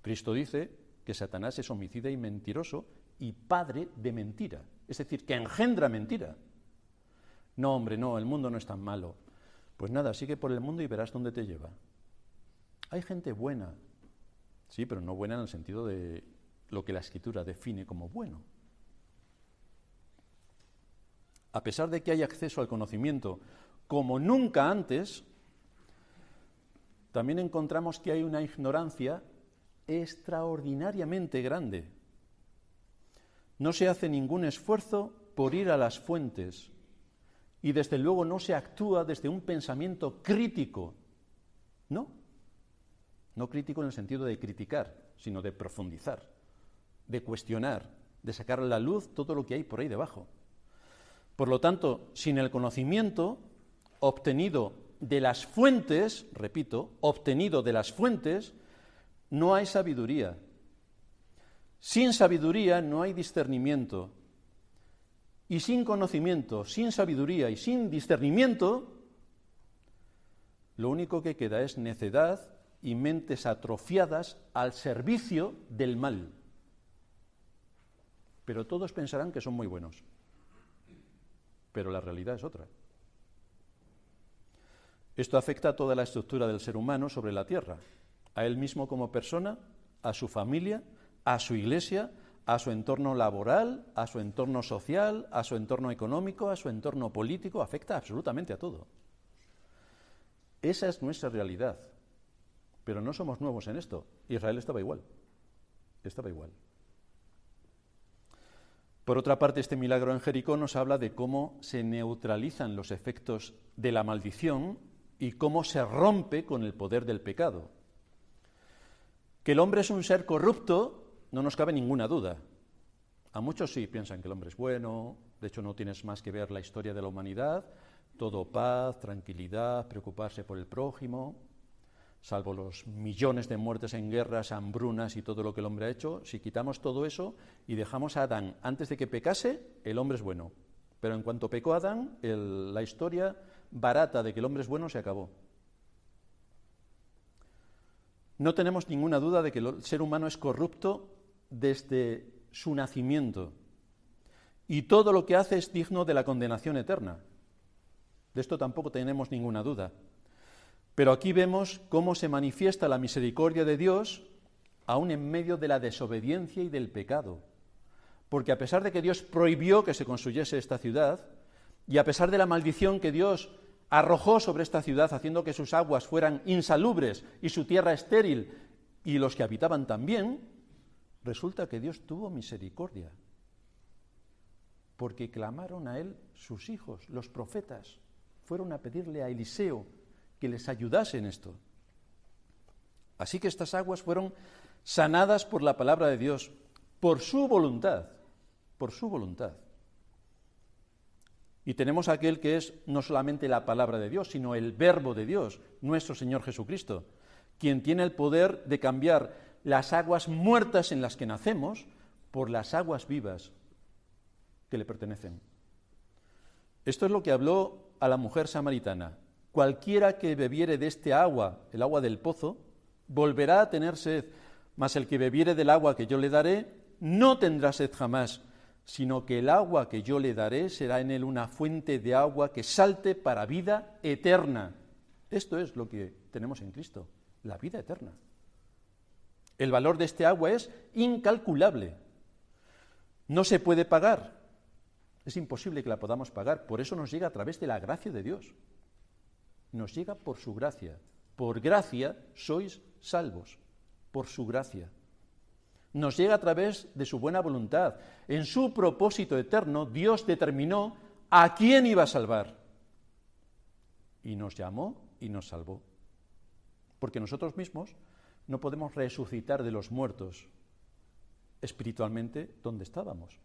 Speaker 1: Cristo dice que Satanás es homicida y mentiroso y padre de mentira, es decir, que engendra mentira. No, hombre, no, el mundo no es tan malo. Pues nada, sigue por el mundo y verás dónde te lleva. Hay gente buena, sí, pero no buena en el sentido de lo que la Escritura define como bueno. A pesar de que hay acceso al conocimiento como nunca antes, también encontramos que hay una ignorancia extraordinariamente grande. No se hace ningún esfuerzo por ir a las fuentes y desde luego no se actúa desde un pensamiento crítico. No crítico en el sentido de criticar, sino de profundizar, de cuestionar, de sacar a la luz todo lo que hay por ahí debajo. Por lo tanto, sin el conocimiento obtenido de las fuentes, repito, obtenido de las fuentes, no hay sabiduría. Sin sabiduría no hay discernimiento. Y sin conocimiento, sin sabiduría y sin discernimiento, lo único que queda es necedad y mentes atrofiadas al servicio del mal. Pero todos pensarán que son muy buenos. Pero la realidad es otra. Esto afecta a toda la estructura del ser humano sobre la tierra, a él mismo como persona, a su familia, a su iglesia, a su entorno laboral, a su entorno social, a su entorno económico, a su entorno político, afecta absolutamente a todo. Esa es nuestra realidad, pero no somos nuevos en esto. Israel estaba igual. Por otra parte, este milagro en Jericó nos habla de cómo se neutralizan los efectos de la maldición y cómo se rompe con el poder del pecado. Que el hombre es un ser corrupto, no nos cabe ninguna duda. A muchos sí piensan que el hombre es bueno, de hecho no tienes más que ver la historia de la humanidad, todo paz, tranquilidad, preocuparse por el prójimo, salvo los millones de muertes en guerras, hambrunas y todo lo que el hombre ha hecho. Si quitamos todo eso y dejamos a Adán antes de que pecase, el hombre es bueno. Pero en cuanto pecó Adán, la historia barata de que el hombre es bueno se acabó. No tenemos ninguna duda de que el ser humano es corrupto desde su nacimiento y todo lo que hace es digno de la condenación eterna. De esto tampoco tenemos ninguna duda. Pero aquí vemos cómo se manifiesta la misericordia de Dios aún en medio de la desobediencia y del pecado. Porque a pesar de que Dios prohibió que se construyese esta ciudad, y a pesar de la maldición que Dios arrojó sobre esta ciudad, haciendo que sus aguas fueran insalubres y su tierra estéril, y los que habitaban también, resulta que Dios tuvo misericordia, porque clamaron a él sus hijos, los profetas, fueron a pedirle a Eliseo que les ayudase en esto. Así que estas aguas fueron sanadas por la palabra de Dios, por su voluntad, por su voluntad. Y tenemos aquel que es no solamente la palabra de Dios, sino el verbo de Dios, nuestro Señor Jesucristo, quien tiene el poder de cambiar las aguas muertas en las que nacemos por las aguas vivas que le pertenecen. Esto es lo que habló a la mujer samaritana. Cualquiera que bebiere de este agua, el agua del pozo, volverá a tener sed, mas el que bebiere del agua que yo le daré, no tendrá sed jamás, sino que el agua que yo le daré será en él una fuente de agua que salte para vida eterna. Esto es lo que tenemos en Cristo, la vida eterna. El valor de este agua es incalculable. No se puede pagar. Es imposible que la podamos pagar. Por eso nos llega a través de la gracia de Dios. Nos llega por su gracia. Por gracia sois salvos. Por su gracia. Nos llega a través de su buena voluntad. En su propósito eterno, Dios determinó a quién iba a salvar. Y nos llamó y nos salvó. Porque nosotros mismos no podemos resucitar de los muertos espiritualmente donde estábamos.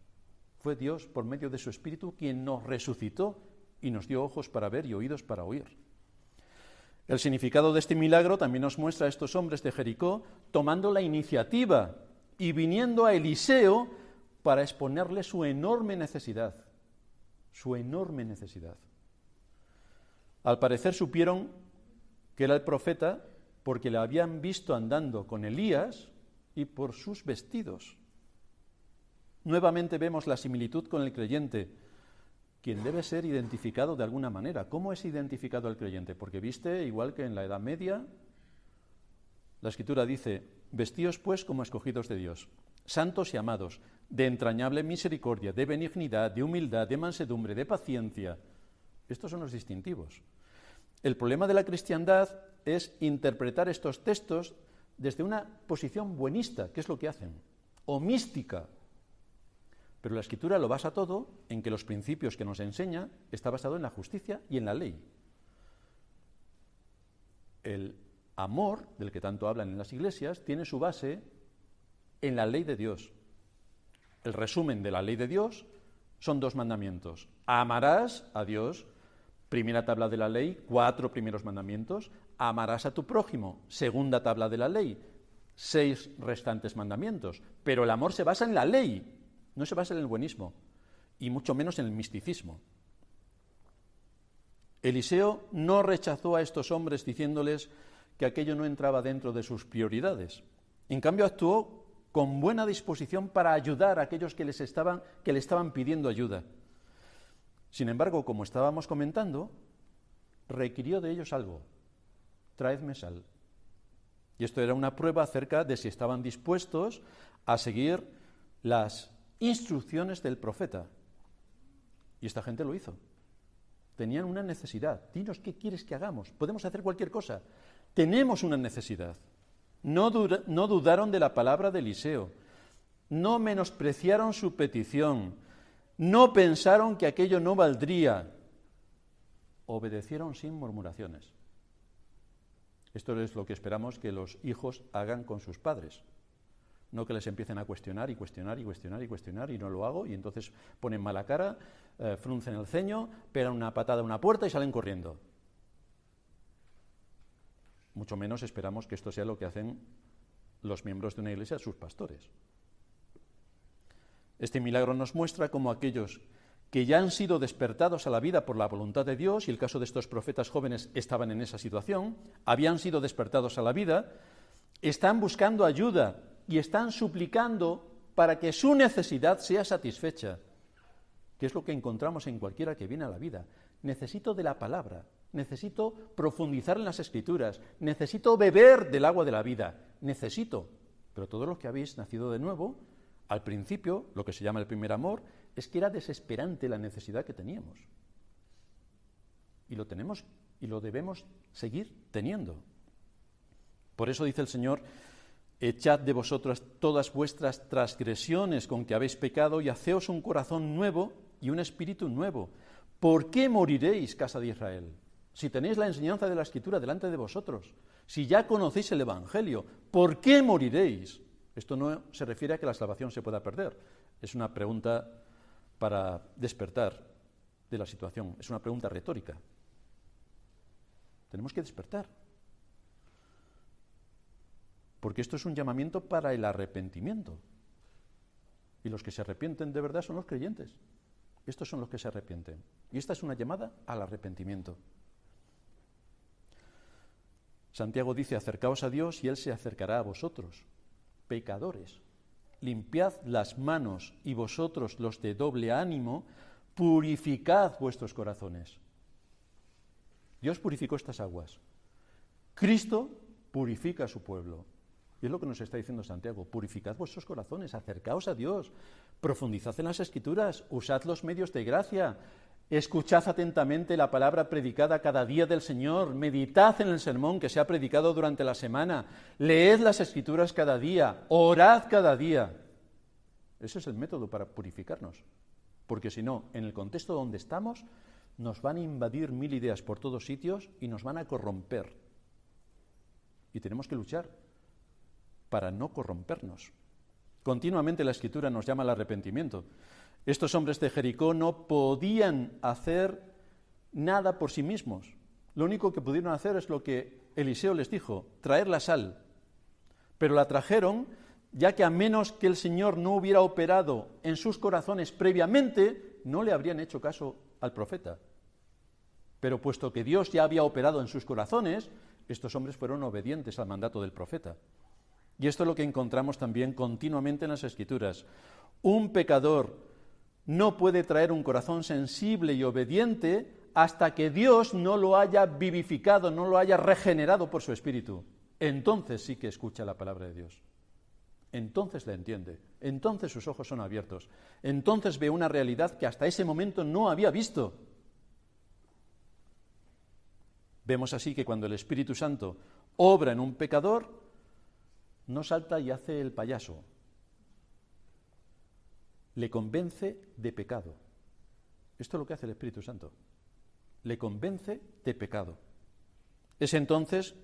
Speaker 1: Fue Dios, por medio de su Espíritu, quien nos resucitó y nos dio ojos para ver y oídos para oír. El significado de este milagro también nos muestra a estos hombres de Jericó tomando la iniciativa y viniendo a Eliseo para exponerle su enorme necesidad. Su enorme necesidad. Al parecer supieron que era el profeta porque le habían visto andando con Elías y por sus vestidos. Nuevamente vemos la similitud con el creyente, quien debe ser identificado de alguna manera. ¿Cómo es identificado el creyente? Porque viste, igual que en la Edad Media, la Escritura dice: vestíos pues como escogidos de Dios, santos y amados, de entrañable misericordia, de benignidad, de humildad, de mansedumbre, de paciencia. Estos son los distintivos. El problema de la cristiandad es interpretar estos textos desde una posición buenista, que es lo que hacen, o mística. Pero la Escritura lo basa todo en que los principios que nos enseña está basado en la justicia y en la ley. El amor, del que tanto hablan en las iglesias, tiene su base en la ley de Dios. El resumen de la ley de Dios son 2 mandamientos. Amarás a Dios, primera tabla de la ley, 4 primeros mandamientos. Amarás a tu prójimo, segunda tabla de la ley, 6 restantes mandamientos, pero el amor se basa en la ley, no se basa en el buenismo, y mucho menos en el misticismo. Eliseo no rechazó a estos hombres diciéndoles que aquello no entraba dentro de sus prioridades. En cambio, actuó con buena disposición para ayudar a aquellos que le estaban pidiendo ayuda. Sin embargo, como estábamos comentando, requirió de ellos algo: traedme sal. Y esto era una prueba acerca de si estaban dispuestos a seguir las instrucciones del profeta. Y esta gente lo hizo. Tenían una necesidad. Dinos qué quieres que hagamos. Podemos hacer cualquier cosa. Tenemos una necesidad. No dudaron de la palabra de Eliseo. No menospreciaron su petición. No pensaron que aquello no valdría. Obedecieron sin murmuraciones. Esto es lo que esperamos que los hijos hagan con sus padres. No que les empiecen a cuestionar y cuestionar y cuestionar y cuestionar y no lo hago, y entonces ponen mala cara, fruncen el ceño, pegan una patada a una puerta y salen corriendo. Mucho menos esperamos que esto sea lo que hacen los miembros de una iglesia, sus pastores. Este milagro nos muestra cómo aquellos que ya han sido despertados a la vida por la voluntad de Dios, y el caso de estos profetas jóvenes estaban en esa situación, habían sido despertados a la vida, están buscando ayuda y están suplicando para que su necesidad sea satisfecha, que es lo que encontramos en cualquiera que viene a la vida. Necesito de la palabra, necesito profundizar en las Escrituras, necesito beber del agua de la vida, necesito. Pero todos los que habéis nacido de nuevo, al principio, lo que se llama el primer amor, es que era desesperante la necesidad que teníamos. Y lo tenemos y lo debemos seguir teniendo. Por eso dice el Señor: echad de vosotras todas vuestras transgresiones con que habéis pecado y haceos un corazón nuevo y un espíritu nuevo. ¿Por qué moriréis, casa de Israel? Si tenéis la enseñanza de la Escritura delante de vosotros, si ya conocéis el Evangelio, ¿por qué moriréis? Esto no se refiere a que la salvación se pueda perder. Es una pregunta para despertar de la situación. Es una pregunta retórica. Tenemos que despertar. Porque esto es un llamamiento para el arrepentimiento. Y los que se arrepienten de verdad son los creyentes. Estos son los que se arrepienten. Y esta es una llamada al arrepentimiento. Santiago dice: acercaos a Dios y Él se acercará a vosotros. Pecadores, limpiad las manos, y vosotros, los de doble ánimo, purificad vuestros corazones. Dios purificó estas aguas. Cristo purifica a su pueblo. Y es lo que nos está diciendo Santiago: purificad vuestros corazones, acercaos a Dios, profundizad en las Escrituras, usad los medios de gracia, escuchad atentamente la palabra predicada cada día del Señor, meditad en el sermón que se ha predicado durante la semana, leed las Escrituras cada día, orad cada día. Ese es el método para purificarnos, porque si no, en el contexto donde estamos, nos van a invadir 1000 ideas por todos sitios y nos van a corromper. Y tenemos que luchar para no corrompernos. Continuamente la Escritura nos llama al arrepentimiento. Estos hombres de Jericó no podían hacer nada por sí mismos. Lo único que pudieron hacer es lo que Eliseo les dijo: traer la sal. Pero la trajeron, ya que a menos que el Señor no hubiera operado en sus corazones previamente, no le habrían hecho caso al profeta. Pero puesto que Dios ya había operado en sus corazones, estos hombres fueron obedientes al mandato del profeta. Y esto es lo que encontramos también continuamente en las Escrituras. Un pecador no puede traer un corazón sensible y obediente hasta que Dios no lo haya vivificado, no lo haya regenerado por su Espíritu. Entonces sí que escucha la palabra de Dios. Entonces la entiende. Entonces sus ojos son abiertos. Entonces ve una realidad que hasta ese momento no había visto. Vemos así que cuando el Espíritu Santo obra en un pecador, no salta y hace el payaso. Le convence de pecado. Esto es lo que hace el Espíritu Santo. Le convence de pecado. Es entonces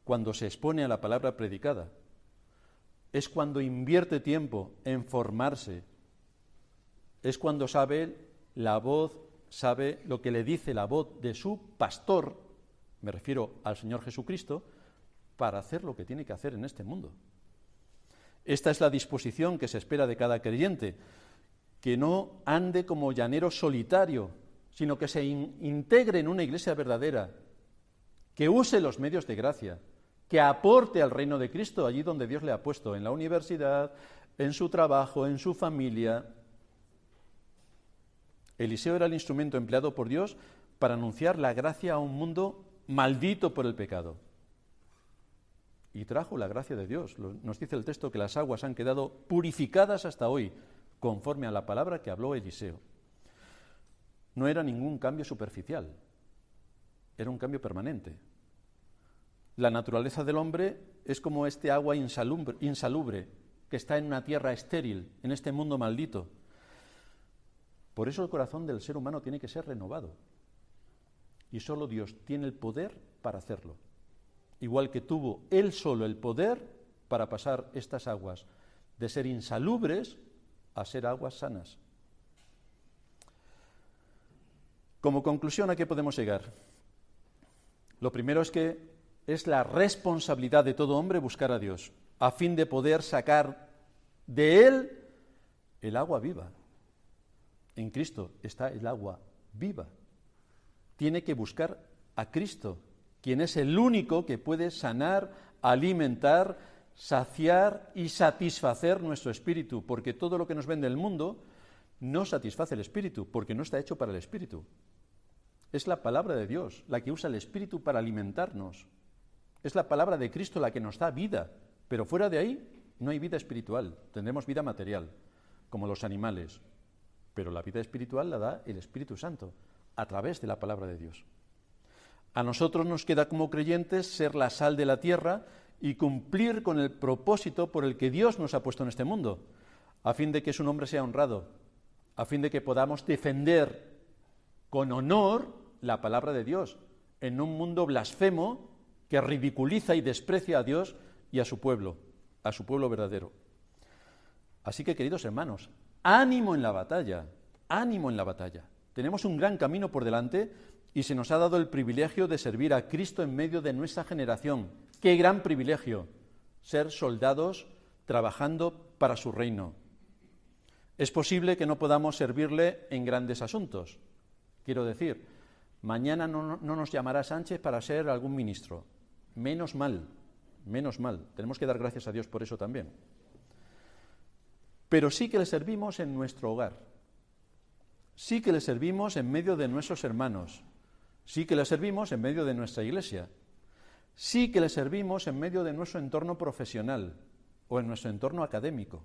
Speaker 1: cuando se expone a la palabra predicada. Es cuando invierte tiempo en formarse. Es cuando sabe la voz, sabe lo que le dice la voz de su pastor, me refiero al Señor Jesucristo, para hacer lo que tiene que hacer en este mundo. Esta es la disposición que se espera de cada creyente, que no ande como llanero solitario, sino que se integre en una iglesia verdadera, que use los medios de gracia, que aporte al reino de Cristo allí donde Dios le ha puesto, en la universidad, en su trabajo, en su familia. Eliseo era el instrumento empleado por Dios para anunciar la gracia a un mundo maldito por el pecado. Y trajo la gracia de Dios. Nos dice el texto que las aguas han quedado purificadas hasta hoy, conforme a la palabra que habló Eliseo. No era ningún cambio superficial, era un cambio permanente. La naturaleza del hombre es como este agua insalubre que está en una tierra estéril, en este mundo maldito. Por eso el corazón del ser humano tiene que ser renovado. Y solo Dios tiene el poder para hacerlo. Igual que tuvo Él solo el poder para pasar estas aguas de ser insalubres a ser aguas sanas. Como conclusión, ¿a qué podemos llegar? Lo primero es que es la responsabilidad de todo hombre buscar a Dios, a fin de poder sacar de Él el agua viva. En Cristo está el agua viva. Tiene que buscar a Cristo, quien es el único que puede sanar, alimentar, saciar y satisfacer nuestro espíritu, porque todo lo que nos vende el mundo no satisface el espíritu, porque no está hecho para el espíritu. Es la palabra de Dios la que usa el espíritu para alimentarnos. Es la palabra de Cristo la que nos da vida, pero fuera de ahí no hay vida espiritual. Tendremos vida material, como los animales, pero la vida espiritual la da el Espíritu Santo, a través de la palabra de Dios. A nosotros nos queda como creyentes ser la sal de la tierra y cumplir con el propósito por el que Dios nos ha puesto en este mundo, a fin de que su nombre sea honrado, a fin de que podamos defender con honor la palabra de Dios en un mundo blasfemo que ridiculiza y desprecia a Dios y a su pueblo verdadero. Así que, queridos hermanos, ánimo en la batalla, ánimo en la batalla. Tenemos un gran camino por delante y se nos ha dado el privilegio de servir a Cristo en medio de nuestra generación. ¡Qué gran privilegio! Ser soldados trabajando para su reino. Es posible que no podamos servirle en grandes asuntos. Quiero decir, mañana no nos llamará Sánchez para ser algún ministro. Menos mal, menos mal. Tenemos que dar gracias a Dios por eso también. Pero sí que le servimos en nuestro hogar. Sí que le servimos en medio de nuestros hermanos. Sí que le servimos en medio de nuestra iglesia. Sí que le servimos en medio de nuestro entorno profesional o en nuestro entorno académico.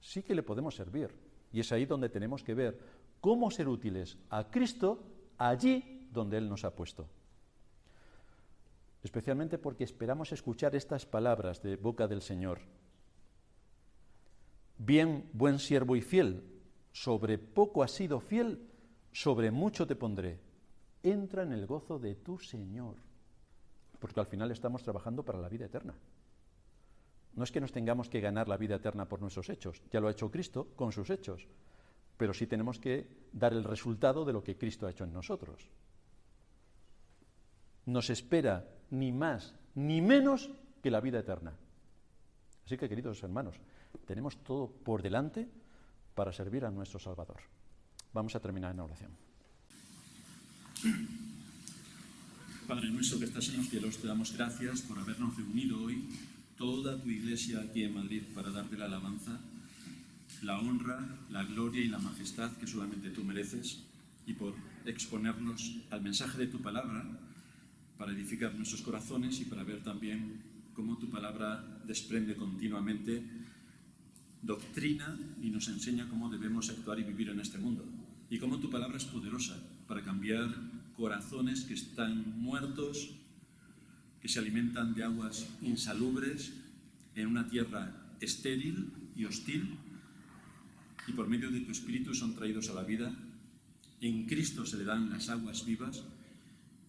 Speaker 1: Sí que le podemos servir. Y es ahí donde tenemos que ver cómo ser útiles a Cristo allí donde Él nos ha puesto. Especialmente porque esperamos escuchar estas palabras de boca del Señor. Bien, buen siervo y fiel, sobre poco has sido fiel, sobre mucho te pondré. Entra en el gozo de tu Señor. Porque al final estamos trabajando para la vida eterna. No es que nos tengamos que ganar la vida eterna por nuestros hechos, ya lo ha hecho Cristo con sus hechos, pero sí tenemos que dar el resultado de lo que Cristo ha hecho en nosotros. Nos espera ni más ni menos que la vida eterna. Así que, queridos hermanos, tenemos todo por delante para servir a nuestro Salvador. Vamos a terminar en oración.
Speaker 2: Padre nuestro que estás en los cielos, te damos gracias por habernos reunido hoy, toda tu iglesia aquí en Madrid, para darte la alabanza, la honra, la gloria y la majestad que solamente tú mereces, y por exponernos al mensaje de tu palabra, para edificar nuestros corazones y para ver también cómo tu palabra desprende continuamente doctrina y nos enseña cómo debemos actuar y vivir en este mundo. Y cómo tu palabra es poderosa para cambiar corazones que están muertos, que se alimentan de aguas insalubres en una tierra estéril y hostil, y por medio de tu Espíritu son traídos a la vida. En Cristo se le dan las aguas vivas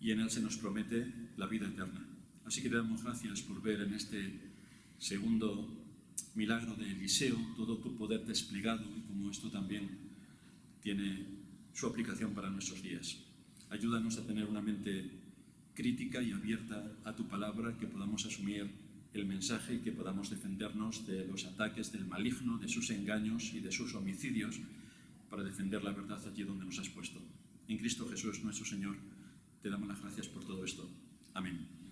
Speaker 2: y en Él se nos promete la vida eterna. Así que te damos gracias por ver en este segundo milagro de Eliseo todo tu poder desplegado y como esto también tiene su aplicación para nuestros días. Ayúdanos a tener una mente crítica y abierta a tu palabra, que podamos asumir el mensaje y que podamos defendernos de los ataques del maligno, de sus engaños y de sus homicidios, para defender la verdad allí donde nos has puesto. En Cristo Jesús, nuestro Señor, te damos las gracias por todo esto. Amén.